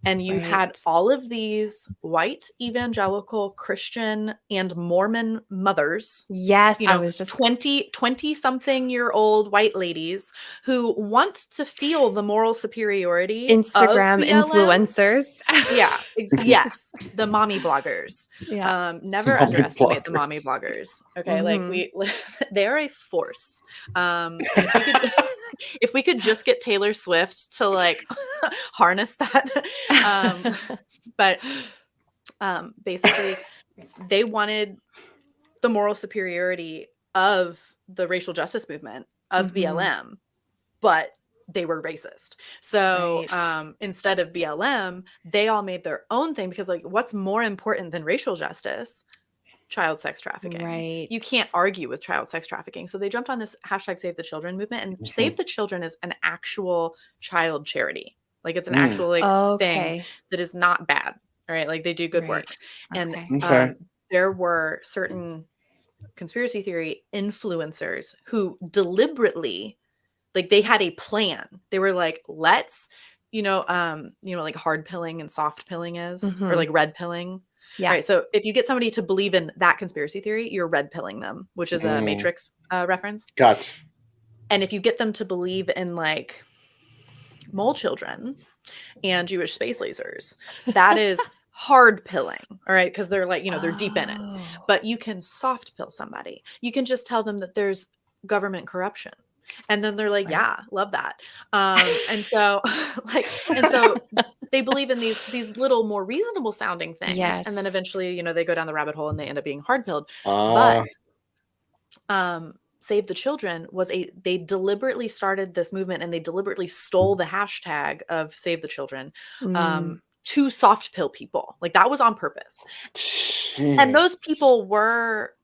And you had all of these white evangelical Christian and Mormon mothers. Yes, you know, I was just 20 something year old white ladies who want to feel the moral superiority. Instagram of BLM. Influencers. Yeah. Yes. The mommy bloggers. Yeah. Never underestimate the mommy bloggers. Okay. Like they're a force. If we could just get Taylor Swift to like harness that. But basically they wanted the moral superiority of the racial justice movement of BLM, but they were racist. So instead of BLM, they all made their own thing, because like, what's more important than racial justice? Child sex trafficking. Right. You can't argue with child sex trafficking. So they jumped on this hashtag Save the Children movement, and Save the Children is an actual child charity. Like it's an actual thing that is not bad. All right. Like they do good work. And there were certain conspiracy theory influencers who deliberately, like they had a plan. They were like, let's, like hard pilling and soft pilling is, or like red pilling. Yeah. All right. So if you get somebody to believe in that conspiracy theory, you're red pilling them, which is a Matrix reference. Gotcha. And if you get them to believe in like mole children and Jewish space lasers, that is hard pilling. All right. Because they're like, they're deep in it. But you can soft pill somebody. You can just tell them that there's government corruption. And then they're like, yeah, love that. And so they believe in these little more reasonable sounding things. Yes. And then eventually, you know, they go down the rabbit hole and they end up being hard-pilled. Ah. But Save the Children they deliberately started this movement, and they deliberately stole the hashtag of Save the Children to soft pill people. Like, that was on purpose. And those people were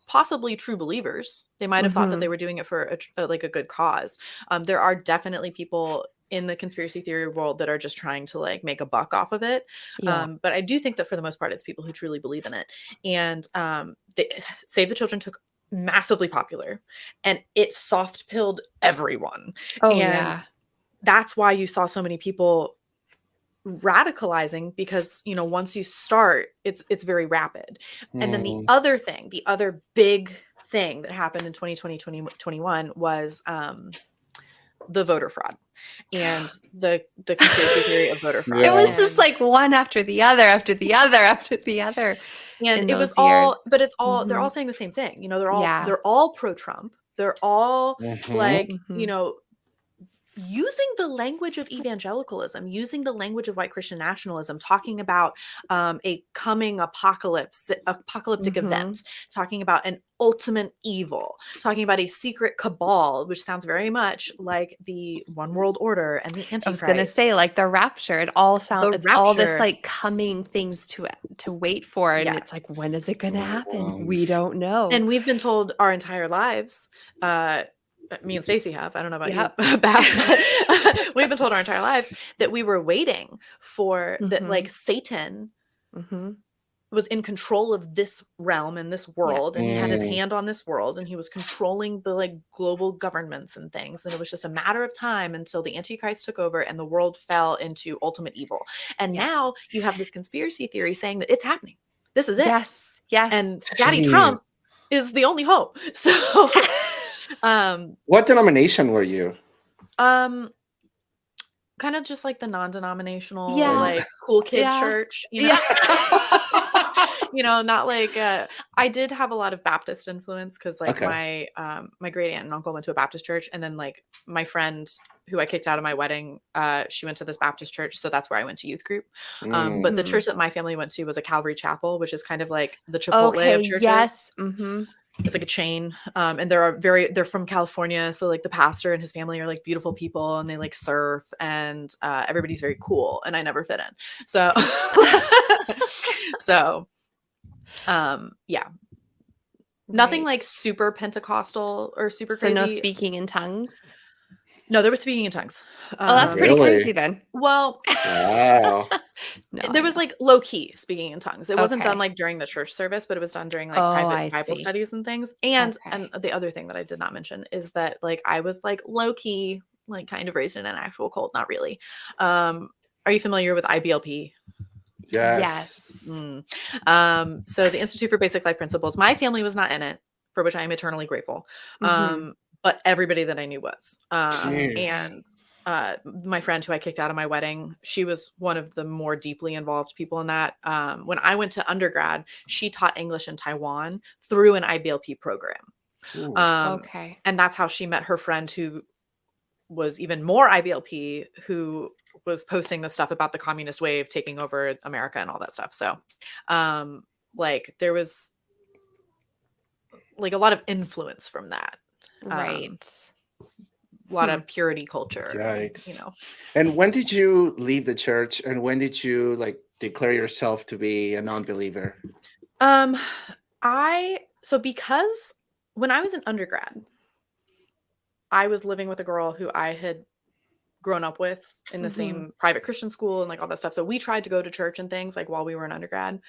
possibly true believers. They might have thought that they were doing it for a good cause. There are definitely people in the conspiracy theory world that are just trying to like make a buck off of it. But I do think that for the most part, it's people who truly believe in it. And Save the Children took massively popular, and it soft pilled everyone. That's why you saw so many people radicalizing, because, you know, once you start, it's very rapid. And then the other big thing that happened in 2020, 2021 was the voter fraud and the conspiracy theory of voter fraud. It was just like one after the other, after the other, after the other. And it was all, but it's all, they're all saying the same thing. You know, they're all pro-Trump. They're all like, you know, using the language of evangelicalism, using the language of white Christian nationalism, talking about a coming apocalyptic event, talking about an ultimate evil, talking about a secret cabal, which sounds very much like the One World Order and the Antichrist. I was going to say, like, the rapture. It all sounds, it's all this like coming things to wait for. And it's like, when is it going to happen? We don't know. And we've been told our entire lives, me and Stacey have, I don't know about you, but we've been told our entire lives that we were waiting for that, like, Satan was in control of this realm and this world, and he had his hand on this world, and he was controlling the like global governments and things, and it was just a matter of time until the Antichrist took over and the world fell into ultimate evil. And now you have this conspiracy theory saying that it's happening. This is it. Yes. And Daddy Trump is the only hope. So what denomination were you? Kind of just like the non-denominational, like cool kid church, you know. You know, not like I did have a lot of Baptist influence, because like my great aunt and uncle went to a Baptist church, and then like my friend who I kicked out of my wedding, she went to this Baptist church, so that's where I went to youth group. But the church that my family went to was a Calvary Chapel, which is kind of like the Chipotle of churches. Yes. It's like a chain. And they're from California. So like the pastor and his family are like beautiful people, and they like surf, and everybody's very cool, and I never fit in. So, nothing like super Pentecostal or super crazy. So no speaking in tongues? No, they were speaking in tongues. That's pretty crazy then. Well, wow. There was like low key speaking in tongues. It wasn't done like during the church service, but it was done during like private Bible studies and things. And the other thing that I did not mention is that like I was like low key, like kind of raised in an actual cult. Not really. Are you familiar with IBLP? Yes. So the Institute for Basic Life Principles, my family was not in it, for which I am eternally grateful. But everybody that I knew was. And my friend who I kicked out of my wedding, she was one of the more deeply involved people in that. When I went to undergrad, she taught English in Taiwan through an IBLP program. And that's how she met her friend who was even more IBLP, who was posting the stuff about the communist wave taking over America and all that stuff. So like there was like a lot of influence from that. Right. A lot of purity culture. Yikes. You know. And when did you leave the church, and when did you like declare yourself to be a non-believer? Because when I was an undergrad, I was living with a girl who I had grown up with in the same private Christian school and like all that stuff. So we tried to go to church and things like while we were in undergrad.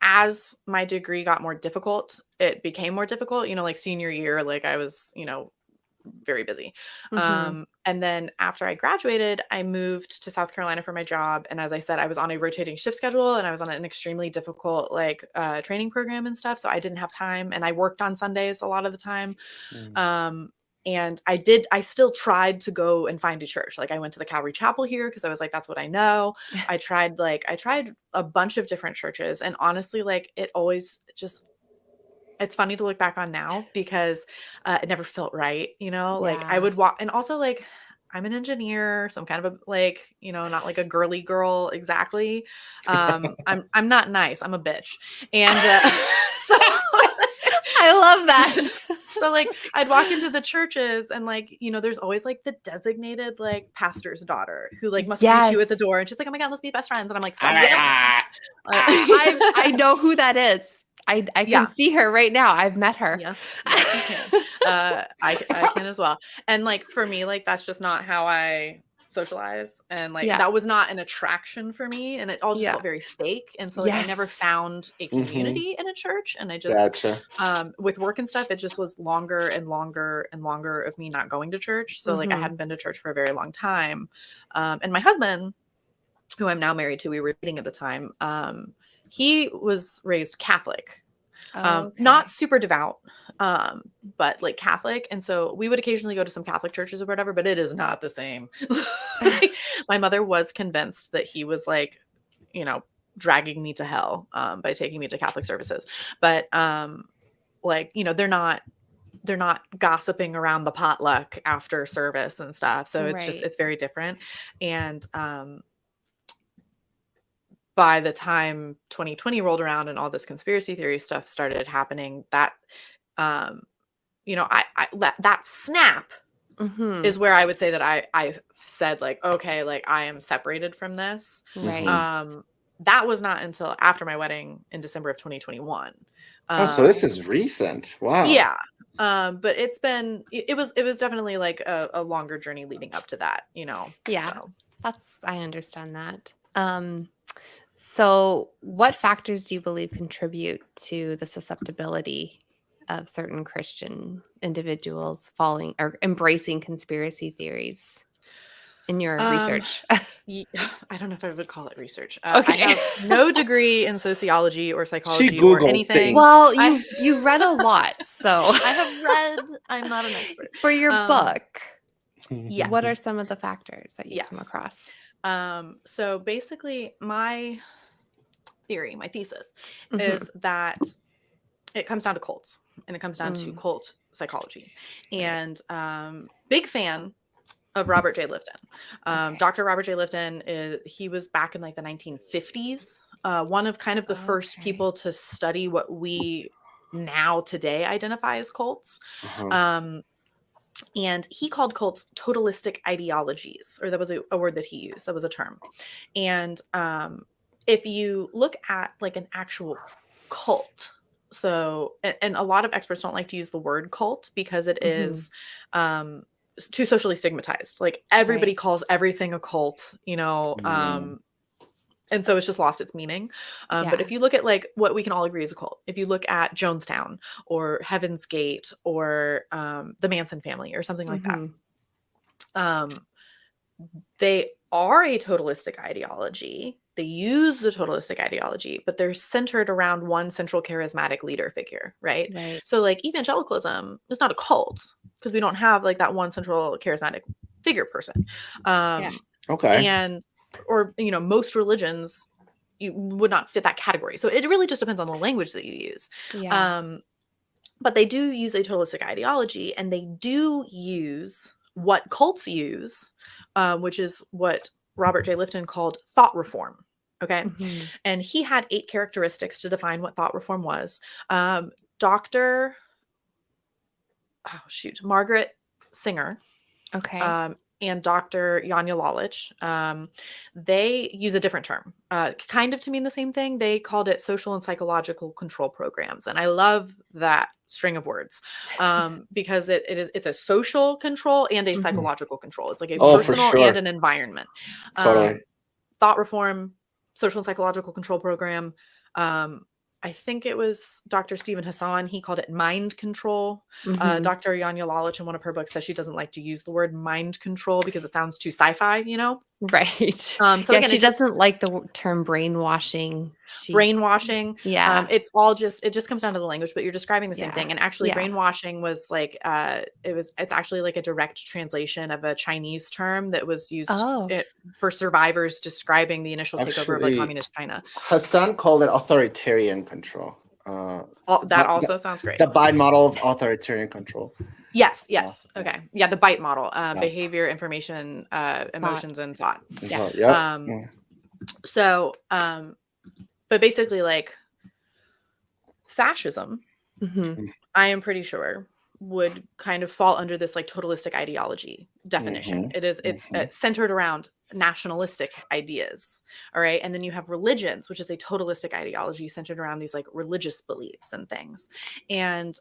As my degree got more difficult, it became more difficult, you know, like senior year, like I was, you know, very busy. And then after I graduated, I moved to South Carolina for my job. And as I said, I was on a rotating shift schedule, and I was on an extremely difficult like training program and stuff. So I didn't have time, and I worked on Sundays a lot of the time. And I still tried to go and find a church. Like I went to the Calvary Chapel here because I was like, that's what I know. I tried a bunch of different churches, and honestly, like it always just, it's funny to look back on now because it never felt right, you know, like I would walk, and also like I'm an engineer, so I'm kind of a, like, you know, not like a girly girl exactly. I'm not nice. I'm a bitch. And so I love that. so like I'd walk into the churches and like, you know, there's always like the designated like pastor's daughter who like must meet you at the door and she's like, oh my God, let's be best friends. And I'm like, stop. I know who that is. I can see her right now. I've met her. Yeah, you can. I can as well. And like for me, like that's just not how I socialize, and like that was not an attraction for me, and it all just felt very fake. And so like I never found a community in a church, and I just with work and stuff, it just was longer and longer and longer of me not going to church. So like I hadn't been to church for a very long time, and my husband, who I'm now married to, we were dating at the time. He was raised Catholic, not super devout, but like Catholic. And so we would occasionally go to some Catholic churches or whatever, but it is not the same. My mother was convinced that he was like, you know, dragging me to hell by taking me to Catholic services. But like, you know, they're not gossiping around the potluck after service and stuff. So it's just, it's very different. And by the time 2020 rolled around and all this conspiracy theory stuff started happening, that, you know, that snap is where I would say that I said like, okay, like I am separated from this. Right. That was not until after my wedding in December of 2021. So this is recent. Wow. Yeah. But it was definitely like a longer journey leading up to that, you know? Yeah. So. I understand that. So what factors do you believe contribute to the susceptibility of certain Christian individuals falling or embracing conspiracy theories in your research? I don't know if I would call it research. I have no degree in sociology or psychology or anything. Things. Well, you read a lot, so I have read. I'm not an expert. For your book, yes. What are some of the factors that you come across? So basically, my thesis is that it comes down to cults, and it comes down to cult psychology. And big fan of Robert J. Lifton. Dr. Robert J. Lifton, he was back in like the 1950s, one of kind of the first people to study what we now today identify as cults. And he called cults totalistic ideologies, or that was a word that he used. That was a term. And if you look at like an actual cult, so, and a lot of experts don't like to use the word cult because it is too socially stigmatized. Like everybody calls everything a cult, you know, and so it's just lost its meaning. But if you look at like what we can all agree is a cult, if you look at Jonestown or Heaven's Gate or the Manson family or something like that, they are a totalistic ideology. They use the totalistic ideology, but they're centered around one central charismatic leader figure, right? So like evangelicalism is not a cult because we don't have like that one central charismatic figure person. And, or, you know, most religions, you would not fit that category. So it really just depends on the language that you use. But they do use a totalistic ideology, and they do use what cults use, which is what Robert J. Lifton called thought reform. Okay. And he had 8 characteristics to define what thought reform was. Margaret Singer. And Dr. Janja Lalich, they use a different term, kind of to mean the same thing. They called it social and psychological control programs. And I love that string of words because it's a social control and a psychological control. It's like a personal and an environment. Thought reform, social and psychological control program. I think it was Dr. Stephen Hassan. He called it mind control. Dr. Janja Lalich in one of her books says she doesn't like to use the word mind control because it sounds too sci-fi, you know? Right. So again, she doesn't like the term brainwashing. Brainwashing. It's all just, it just comes down to the language, but you're describing the same thing. And actually brainwashing was like, it's actually like a direct translation of a Chinese term that was used for survivors describing the initial takeover of like communist China. Hassan called it authoritarian control. That also sounds great. The bimodal of authoritarian control. Yes. Yeah. Okay. Yeah, the BITE model: Yeah. behavior, information, emotions, and thought. Yeah. Yeah. So, but basically, like, fascism, Mhm. I am pretty sure, would kind of fall under this like totalistic ideology definition. Mhm. It's centered around nationalistic ideas. All right. And then you have religions, which is a totalistic ideology centered around these like religious beliefs and things. And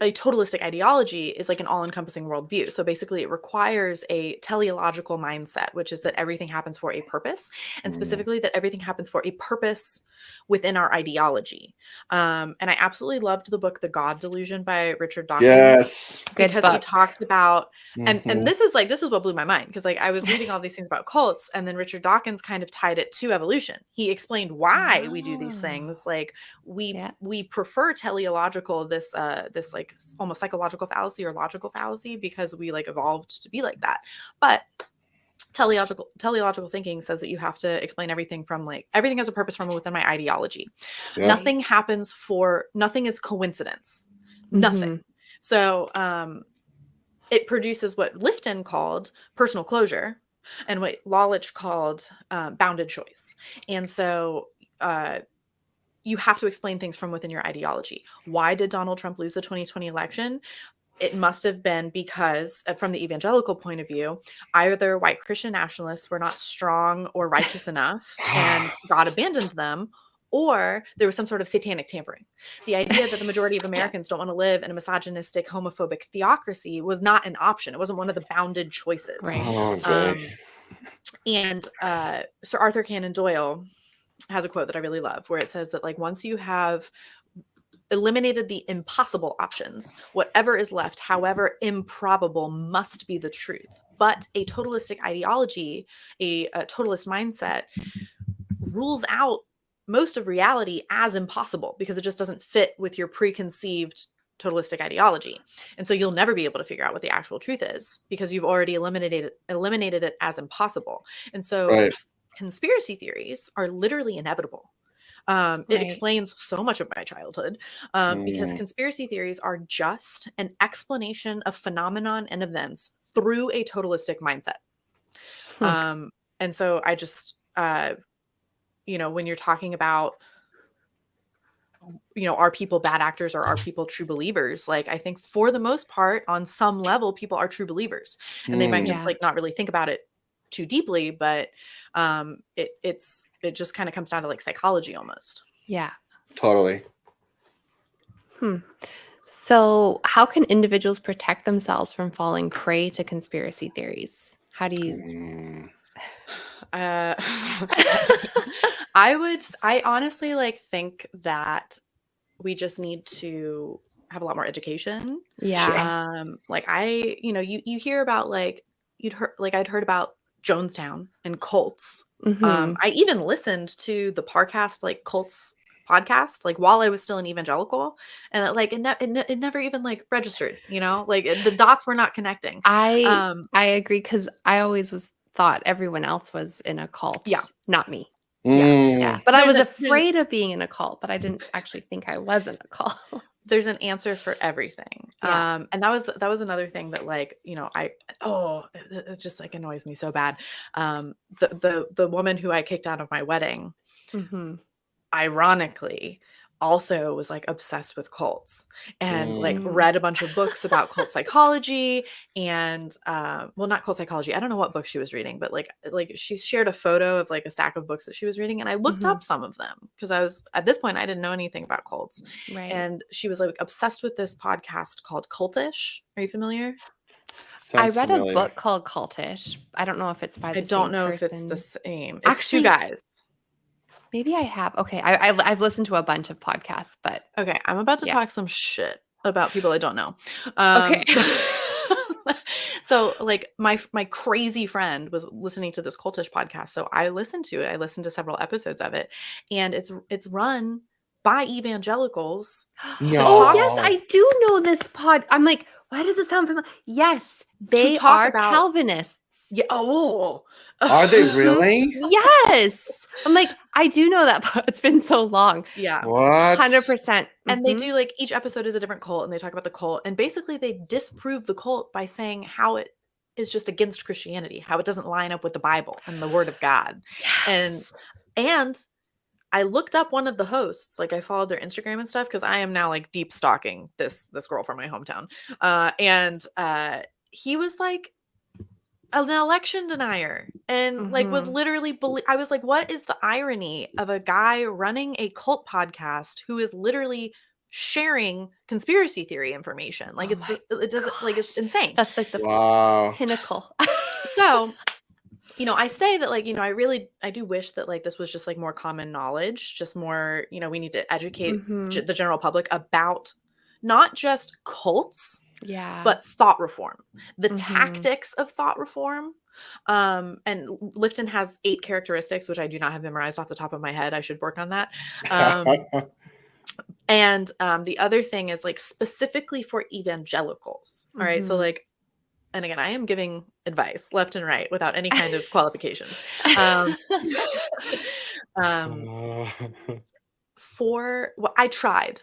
a totalistic ideology is like an all-encompassing worldview. So basically it requires a teleological mindset, which is that everything happens for a purpose, and specifically that everything happens for a purpose within our ideology. And I absolutely loved the book The God Delusion by Richard Dawkins. Yes. Good Because he book. talks about, and Mhm. this is what blew my mind, because like I was reading all these things about cults, and then Richard Dawkins kind of tied it to evolution. He explained why we do these things. Like we prefer teleological, this like almost psychological fallacy or logical fallacy, because we like evolved to be like that. But teleological thinking says that you have to explain everything from like everything has a purpose from within my ideology. Yeah. Nothing is coincidence. Nothing. So it produces what Lifton called personal closure and what Lawlich called bounded choice. And so you have to explain things from within your ideology. Why did Donald Trump lose the 2020 election? It must have been because, from the evangelical point of view, either white Christian nationalists were not strong or righteous enough and God abandoned them, or there was some sort of satanic tampering. The idea that the majority of Americans don't want to live in a misogynistic, homophobic theocracy was not an option. It wasn't one of the bounded choices. Right. Oh, And Sir Arthur Conan Doyle has a quote that I really love, where it says that like once you have eliminated the impossible options, whatever is left, however improbable, must be the truth. But a totalistic ideology, a totalist mindset, rules out most of reality as impossible because it just doesn't fit with your preconceived totalistic ideology. And so you'll never be able to figure out what the actual truth is because you've already eliminated it as impossible. And so conspiracy theories are literally inevitable. It explains so much of my childhood because conspiracy theories are just an explanation of phenomenon and events through a totalistic mindset. And so I just, when you're talking about, are people bad actors or are people true believers? Like, I think for the most part, on some level, people are true believers, and they might just like not really think about it too deeply, but it just kind of comes down to like psychology almost. Yeah. Totally. So how can individuals protect themselves from falling prey to conspiracy theories? How do you I honestly like think that we just need to have a lot more education. Yeah. You hear about like I'd heard about Jonestown and cults. Mhm. I even listened to the Parcast like cults podcast like while I was still an evangelical, and it never even like registered, like the dots were not connecting. I agree, because I always thought everyone else was in a cult. Yeah. Not me. Mm. Yeah. But I was There's afraid of being in a cult, but I didn't actually think I was in a cult. There's an answer for everything. Yeah. And that was another thing that like, it just like annoys me so bad. The woman who I kicked out of my wedding, ironically, also was like obsessed with cults and like read a bunch of books about cult psychology and not cult psychology. I don't know what book she was reading, but like she shared a photo of like a stack of books that she was reading, and I looked up some of them because I was at this point I didn't know anything about cults. Right. And she was like obsessed with this podcast called Cultish. Are you familiar? I read a book called Cultish. I don't know if it's by the same person. I don't know if it's the same. It's actually, 2 guys. Maybe I have. Okay. I've listened to a bunch of podcasts, but okay. I'm about to talk some shit about people I don't know. Okay. So like my crazy friend was listening to this cultish podcast. So I listened to it. I listened to several episodes of it, and it's run by evangelicals. No. Yes, I do know this pod. I'm like, why does it sound familiar? Yes, they are Calvinists. Yeah. Oh. Are they really? Yes. I'm like, I do know that, but it's been so long. Yeah. What? 100%. And they do like each episode is a different cult and they talk about the cult and basically they disprove the cult by saying how it is just against Christianity, how it doesn't line up with the Bible and the word of God. Yes. And I looked up one of the hosts, like I followed their Instagram and stuff because I am now like deep stalking this girl from my hometown. And he was like an election denier and like was literally I was like, what is the irony of a guy running a cult podcast who is literally sharing conspiracy theory information? Like it doesn't like it's insane. That's like the pinnacle. So I say that like, I do wish that like this was just like more common knowledge, just more, we need to educate the general public about not just cults, but thought reform, the tactics of thought reform. And Lifton has 8 characteristics, which I do not have memorized off the top of my head. I should work on that. And the other thing is like specifically for evangelicals. All right. So like, and again, I am giving advice left and right without any kind of qualifications. I tried,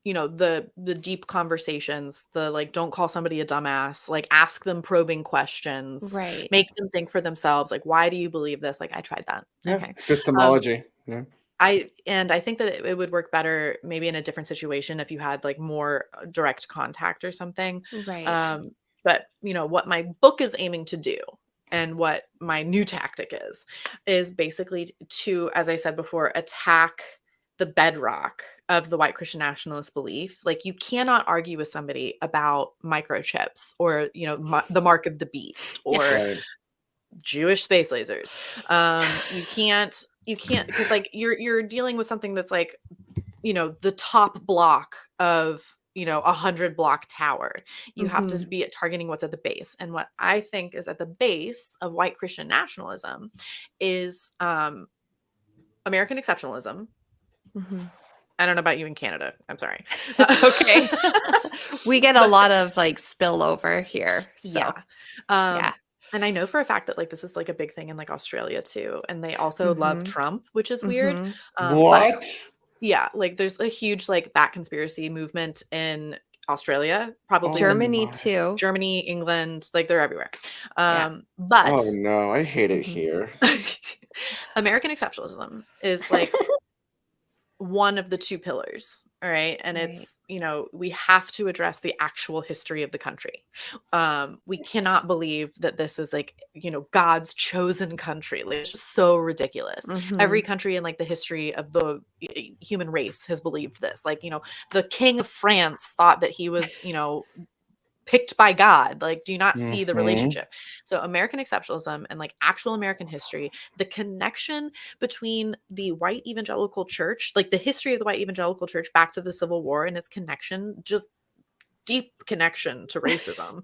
the deep conversations, the like, don't call somebody a dumbass, like ask them probing questions, right? Make them think for themselves. Like, why do you believe this? Like, I tried that. Yeah. Okay. Epistemology. Yeah. I think that it would work better maybe in a different situation if you had like more direct contact or something. Right. But what my book is aiming to do and what my new tactic is basically to, as I said before, attack the bedrock of the white Christian nationalist belief. Like you cannot argue with somebody about microchips or, the mark of the beast or Jewish space lasers. You can't because like you're dealing with something that's like, the top block of 100-block tower. You have to be targeting what's at the base. And what I think is at the base of white Christian nationalism is American exceptionalism. I don't know about you in Canada. I'm sorry. It's okay. We get a lot of like spillover here. So. Yeah. And I know for a fact that like this is like a big thing in like Australia too. And they also love Trump, which is weird. What? Yeah, like there's a huge like that conspiracy movement in Australia, probably Germany too. Germany, England, like they're everywhere. But oh no, I hate it here. American exceptionalism is like one of the 2 pillars. All right. And it's, we have to address the actual history of the country. We cannot believe that this is like, God's chosen country. Like, it's just so ridiculous. Every country in like the history of the human race has believed this. Like, the King of France thought that he was, picked by God. Like, do you not see the relationship? So American exceptionalism and like actual American history, the connection between the white evangelical church, like the history of the white evangelical church back to the Civil War and its connection, just deep connection to racism.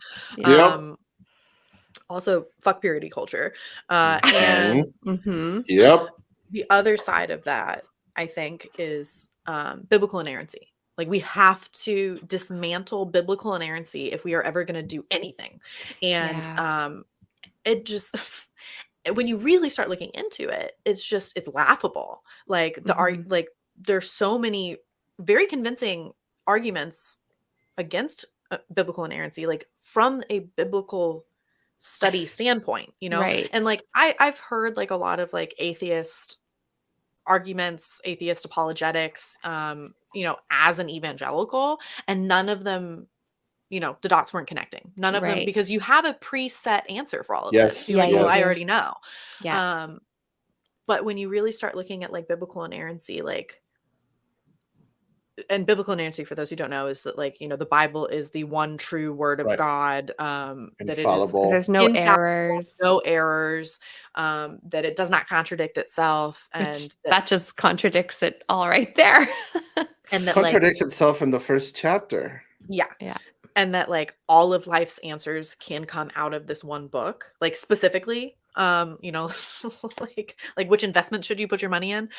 Also fuck purity culture. And the other side of that, I think, is biblical inerrancy. Like we have to dismantle biblical inerrancy if we are ever going to do anything. And it just, when you really start looking into it, it's laughable. Like like there's so many very convincing arguments against biblical inerrancy, like from a biblical study standpoint, Right. And like I've heard like a lot of like atheist arguments, atheist apologetics, as an evangelical, and none of them, the dots weren't connecting. None of them, because you have a preset answer for all of this. You're like, well, I already know. Yeah. But when you really start looking at like biblical inerrancy, like, and biblical inerrancy, for those who don't know, is that like, the Bible is the one true word of God, that it is, there's no errors, that it does not contradict itself. And that just contradicts it all right there. And that contradicts itself in the first chapter. Yeah. And that like all of life's answers can come out of this one book, like specifically, like which investment should you put your money in?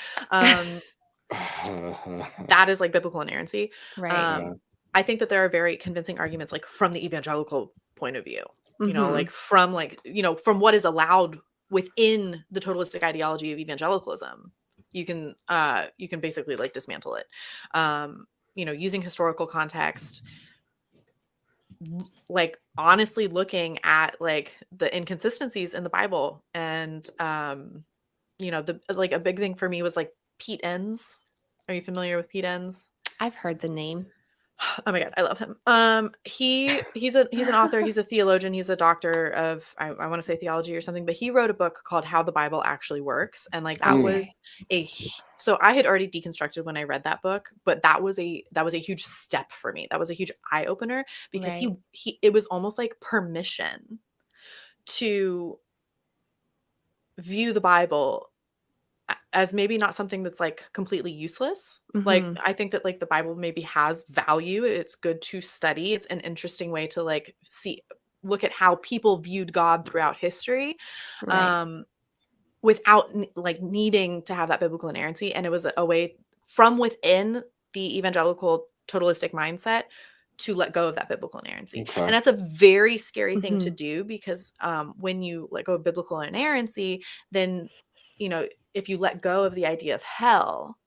That is like biblical inerrancy. Right. I think that there are very convincing arguments, like from the evangelical point of view, you know, like from like, you know, from what is allowed within the totalistic ideology of evangelicalism. You can basically like dismantle it. You know, using historical context, like honestly looking at like the inconsistencies in the Bible. And you know, the like a big thing for me was like Pete Enns. Are you familiar with Pete Enns? I've heard the name. Oh my God, I love him. He's an author, he's a theologian, he's a doctor of I want to say theology or something, but he wrote a book called How the Bible Actually Works. And like that was so I had already deconstructed when I read that book, but that was a huge step for me. That was a huge eye opener because he it was almost like permission to view the Bible as maybe not something that's like completely useless. Like I think that like the Bible maybe has value. It's good to study. It's an interesting way to like look at how people viewed God throughout history, without like needing to have that biblical inerrancy. And it was a way from within the evangelical totalistic mindset to let go of that biblical inerrancy. And that's a very scary thing to do because when you let go of biblical inerrancy, then, you know, if you let go of the idea of hell,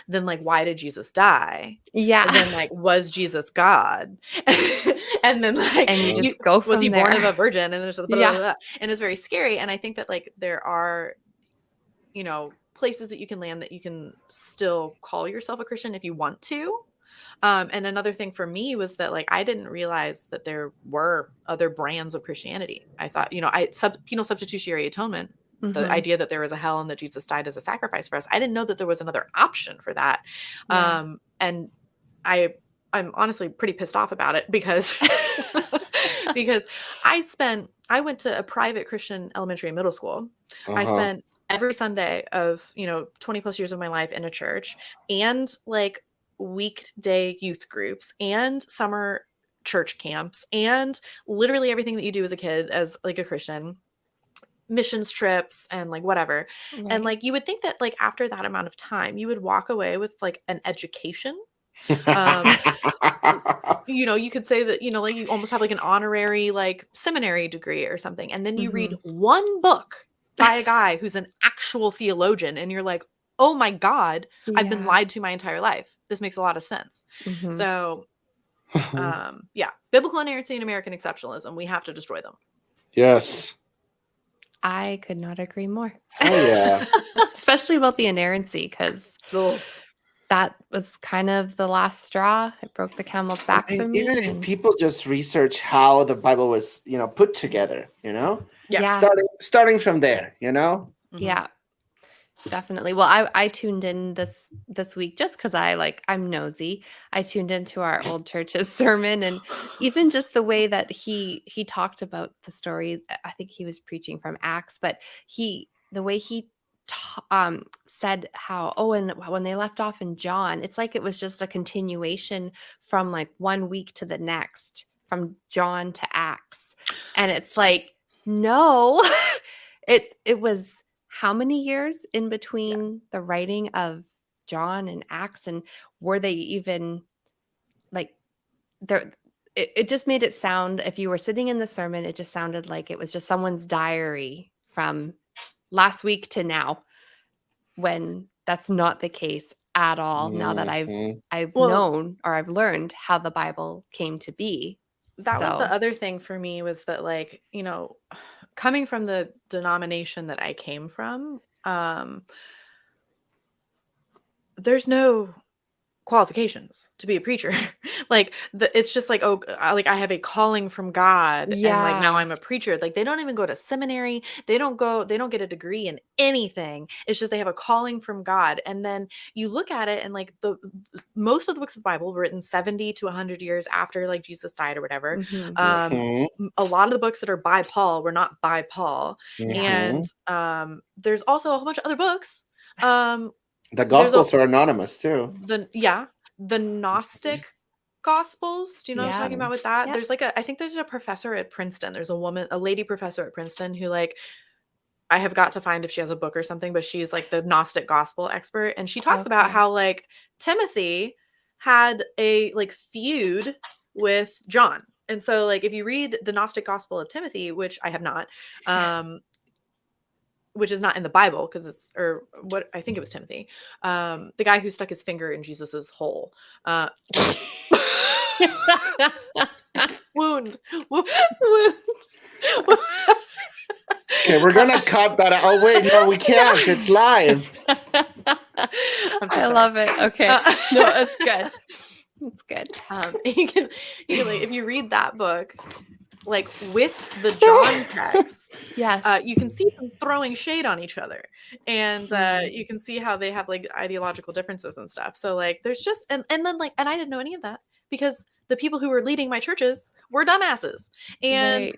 then like, why did Jesus die? Yeah. And then like, was Jesus God? And then like, and you just go from was he there. born of a virgin? And there's blah, blah, blah. And it's very scary. And I think that like there are, you know, places that you can land that you can still call yourself a Christian if you want to. And another thing for me was that like I didn't realize that there were other brands of Christianity. I thought, you know, penal substitutionary atonement, the idea that there was a hell and that Jesus died as a sacrifice for us. I didn't know that there was another option for that. And I'm honestly pretty pissed off about it because because I went to a private Christian elementary and middle school. I spent every Sunday of, you know, 20 plus years of my life in a church and like weekday youth groups and summer church camps and literally everything that you do as a kid as like a Christian, missions trips and like whatever. And like you would think that like after that amount of time you would walk away with like an education. You know, you could say that, you know, like you almost have like an honorary like seminary degree or something, and then you read one book by a guy who's an actual theologian and you're like, oh my God, I've been lied to my entire life. This makes a lot of sense. So biblical inerrancy and American exceptionalism, we have to destroy them. Yes. I could not agree more. Oh yeah. Especially about the inerrancy, because that was kind of the last straw. It broke the camel's back for me. Even if people just research how the Bible was, you know, put together, you know, starting from there, you know. Yeah, definitely. Well, I tuned in this week just because I'm nosy. I tuned into our old church's sermon, and even just the way that he talked about the story. I think he was preaching from Acts, but the way he said how, and when they left off in John, it's like it was just a continuation from like 1 week to the next, from John to Acts. And it's like, no, it was how many years in between the writing of John and Acts, and were they even like there? It just made it sound, if you were sitting in the sermon, it just sounded like it was just someone's diary from last week to now, when that's not the case at all. Now that I've known, or I've learned how the Bible came to be. That was the other thing for me, was that like, you know, coming from the denomination that I came from, there's no qualifications to be a preacher. Like it's just like, like I have a calling from God, and like now I'm a preacher. Like they don't even go to seminary. They don't get a degree in anything. It's just they have a calling from God. And then you look at it, and like most of the books of the Bible were written 70 to 100 years after like Jesus died or whatever. A lot of the books that are by Paul were not by Paul. And there's also a whole bunch of other books. The Gospels are anonymous too. The Gnostic Gospels. Do you know what I'm talking about with that? Yeah. There's like I think there's a professor at Princeton. There's a lady professor at Princeton who like, I have got to find if she has a book or something, but she's like the Gnostic Gospel expert. And she talks about how like Timothy had a like feud with John. And so like if you read the Gnostic Gospel of Timothy, which I have not, which is not in the Bible because it's, or what, I think it was Timothy, the guy who stuck his finger in Jesus's hole, wound. Okay, we're gonna cut that out. Oh wait, no, we can't. It's live. I love it. Okay, no, it's good. It's good. You can like, if you read that book, like with the John text, Yes, you can see them throwing shade on each other, and you can see how they have like ideological differences and stuff. So like, there's just and then like, and I didn't know any of that because the people who were leading my churches were dumbasses, and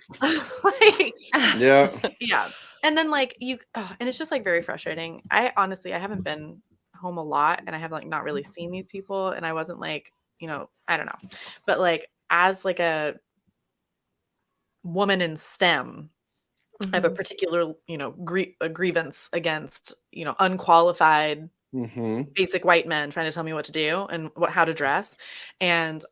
like, yeah. And then like and it's just like very frustrating. I honestly, I haven't been home a lot, and I have like not really seen these people, and I wasn't like, I don't know, but like as like a woman in STEM, I have a particular, a grievance against, unqualified basic white men trying to tell me what to do and how to dress. And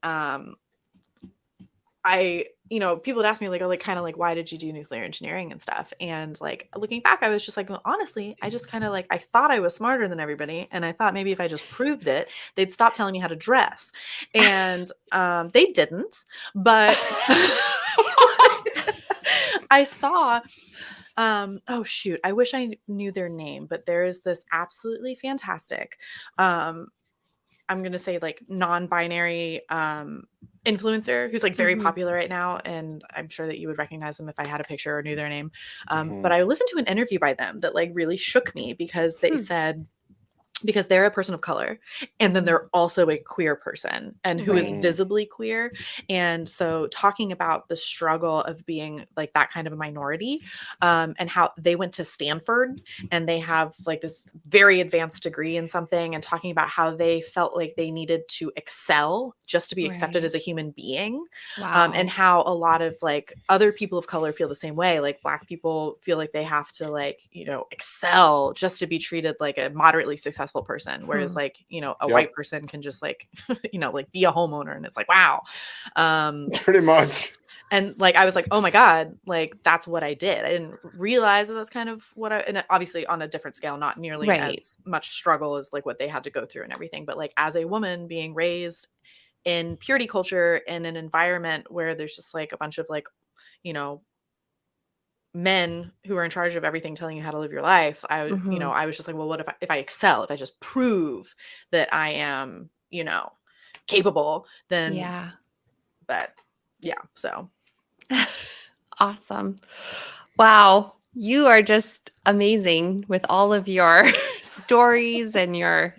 people would ask me like, oh, like kind of like, why did you do nuclear engineering and stuff? And like looking back, I was just like, well, honestly, I just kind of like, I thought I was smarter than everybody. And I thought maybe if I just proved it, they'd stop telling me how to dress. And they didn't, but I saw, oh shoot, I wish I knew their name, but there is this absolutely fantastic, I'm going to say like non-binary influencer who's like very popular right now. And I'm sure that you would recognize them if I had a picture or knew their name. But I listened to an interview by them that like really shook me because they said, because they're a person of color and then they're also a queer person and who is visibly queer. And so talking about the struggle of being like that kind of a minority, and how they went to Stanford and they have like this very advanced degree in something, and talking about how they felt like they needed to excel just to be accepted as a human being. And how a lot of like other people of color feel the same way. Like Black people feel like they have to like, excel just to be treated like a moderately successful person, whereas like a white person can just like like be a homeowner, and it's like wow, pretty much. And like I was like, oh my god, like that's what I did. I didn't realize that that's kind of what and obviously on a different scale, not nearly as much struggle as like what they had to go through and everything, but like as a woman being raised in purity culture in an environment where there's just like a bunch of like men who are in charge of everything telling you how to live your life, I would I was just like, well, what if I excel, if I just prove that I am capable, then but so awesome. Wow, you are just amazing with all of your stories and your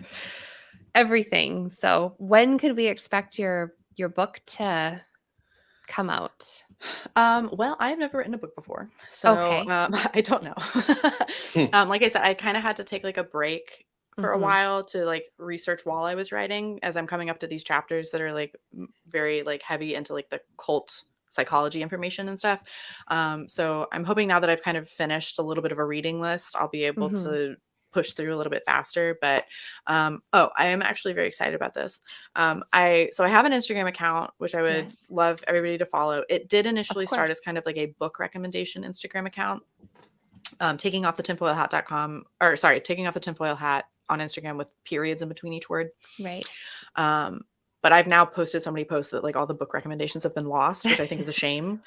everything. So when could we expect your book to come out? Well, I've never written a book before, so I don't know. Like I said, I kind of had to take like a break for a while to like research while I was writing, as I'm coming up to these chapters that are like very like heavy into like the cult psychology information and stuff. So I'm hoping now that I've kind of finished a little bit of a reading list, I'll be able to push through a little bit faster. But I am actually very excited about this. I have an Instagram account, which I would love everybody to follow. It did initially start as kind of like a book recommendation Instagram account. Taking off the tinfoil hat.com, or sorry, taking off the tinfoil hat on Instagram with periods in between each word. Right. But I've now posted so many posts that like all the book recommendations have been lost, which I think is a shame.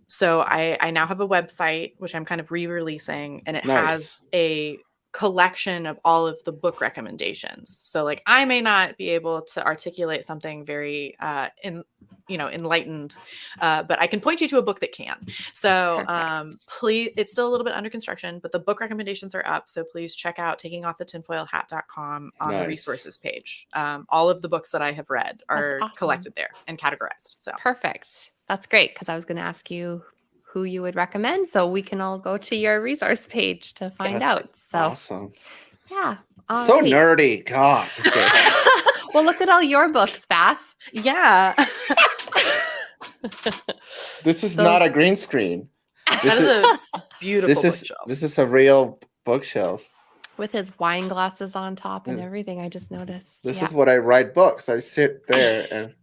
So I now have a website, which I'm kind of re-releasing, and it has a collection of all of the book recommendations. So like I may not be able to articulate something very enlightened, but I can point you to a book that can. So please, it's still a little bit under construction, but the book recommendations are up. So please check out takingoffthetinfoilhat.com on the resources page. All of the books that I have read are collected there and categorized. So perfect. That's great, because I was going to ask you who you would recommend, so we can all go to your resource page to find out. So awesome. Yeah. So nerdy. God. Well, look at all your books, Baph. Yeah. This is not a green screen. That is a beautiful bookshelf. This is a real bookshelf. With his wine glasses on top and everything, I just noticed. This is what I write books. I sit there and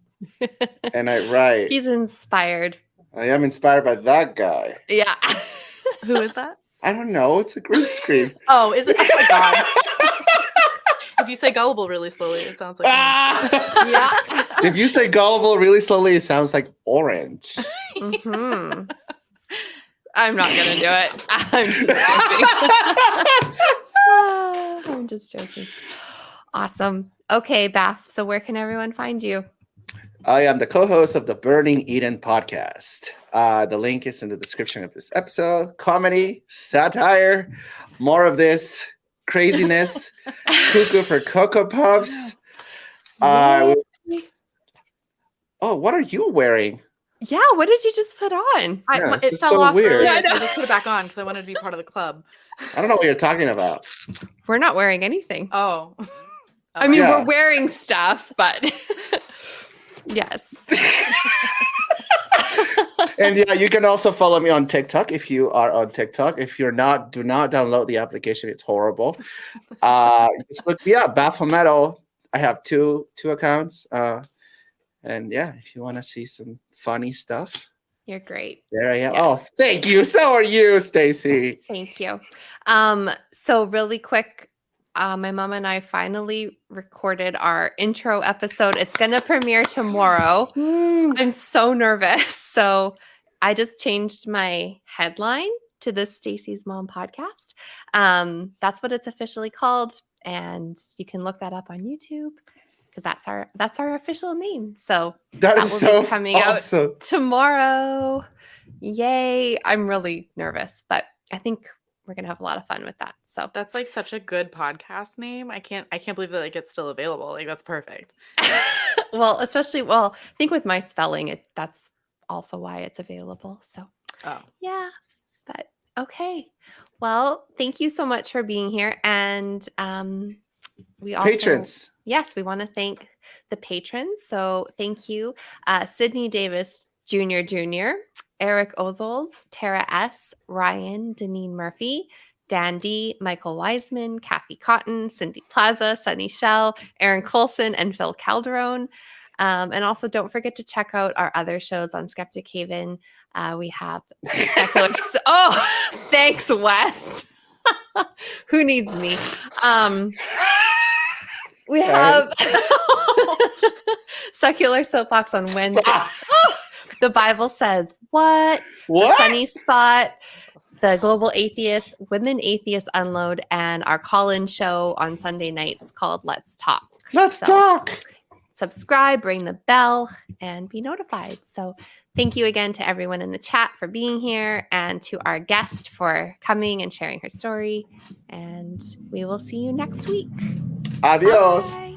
and I write. He's inspired. I am inspired by that guy. Yeah. Who is that? I don't know. It's a green screen. Oh, is it? Oh my god. If you say gullible really slowly, it sounds like. Yeah. If you say gullible really slowly, it sounds like orange. Mm-hmm. I'm not gonna do it. I'm just joking. Awesome. Okay, Baph. So where can everyone find you? I am the co-host of the Burning Eden podcast. The link is in the description of this episode. Comedy, satire, more of this craziness. Cuckoo for Cocoa Puffs. Oh, what are you wearing? Yeah, what did you just put on? Yeah, it is fell so off weird. earlier, Yeah, I so I know. just put it back on because I wanted to be part of the club. I don't know what you're talking about. We're not wearing anything. Oh. I mean, Yeah. we're wearing stuff, but yes. And yeah, you can also follow me on TikTok if you are on TikTok. If you're not, do not download the application. It's horrible. Just look me up, Baphometal. I have two accounts. And yeah, if you want to see some funny stuff, You're great. there I am. Yes. Oh, thank you. So are you, Stacy. Thank you. So really quick, my mom and I finally recorded our intro episode. It's going to premiere tomorrow. I'm so nervous. So I just changed my headline to the Stacy's Mom podcast. That's what it's officially called. And you can look that up on YouTube because that's our official name. So That that is will so be coming out awesome. tomorrow. Yay. I'm really nervous, but I think we're going to have a lot of fun with that. So That's like such a good podcast name. I can't believe that like it's still available. Like that's perfect. well, I think with my spelling, that's also why it's available. So Oh. yeah, but okay. Well, thank you so much for being here. And we also, Patrons. yes, we want to thank the patrons. So thank you, Sidney Davis Jr., Eric Ozols, Tara S., Rion, Deneen Murphy, Dan D., Michael Wiseman, Kathy Cotton, Cindy Plaza, Sunny Shell, Aaron Coalson, and Phil Calderone. And also don't forget to check out our other shows on Skeptic Haven. We have secular. Oh, thanks, Wes. Who needs me? We Sorry. have Secular Soapbox on Wednesday. The Bible Says What? The What? Sunny Spot, the Global Atheists, Women Atheists Unload, and our call-in show on Sunday nights called Let's Talk. Let's So, talk. Subscribe, ring the bell, and be notified. So thank you again to everyone in the chat for being here and to our guest for coming and sharing her story. And we will see you next week. Adios. Bye.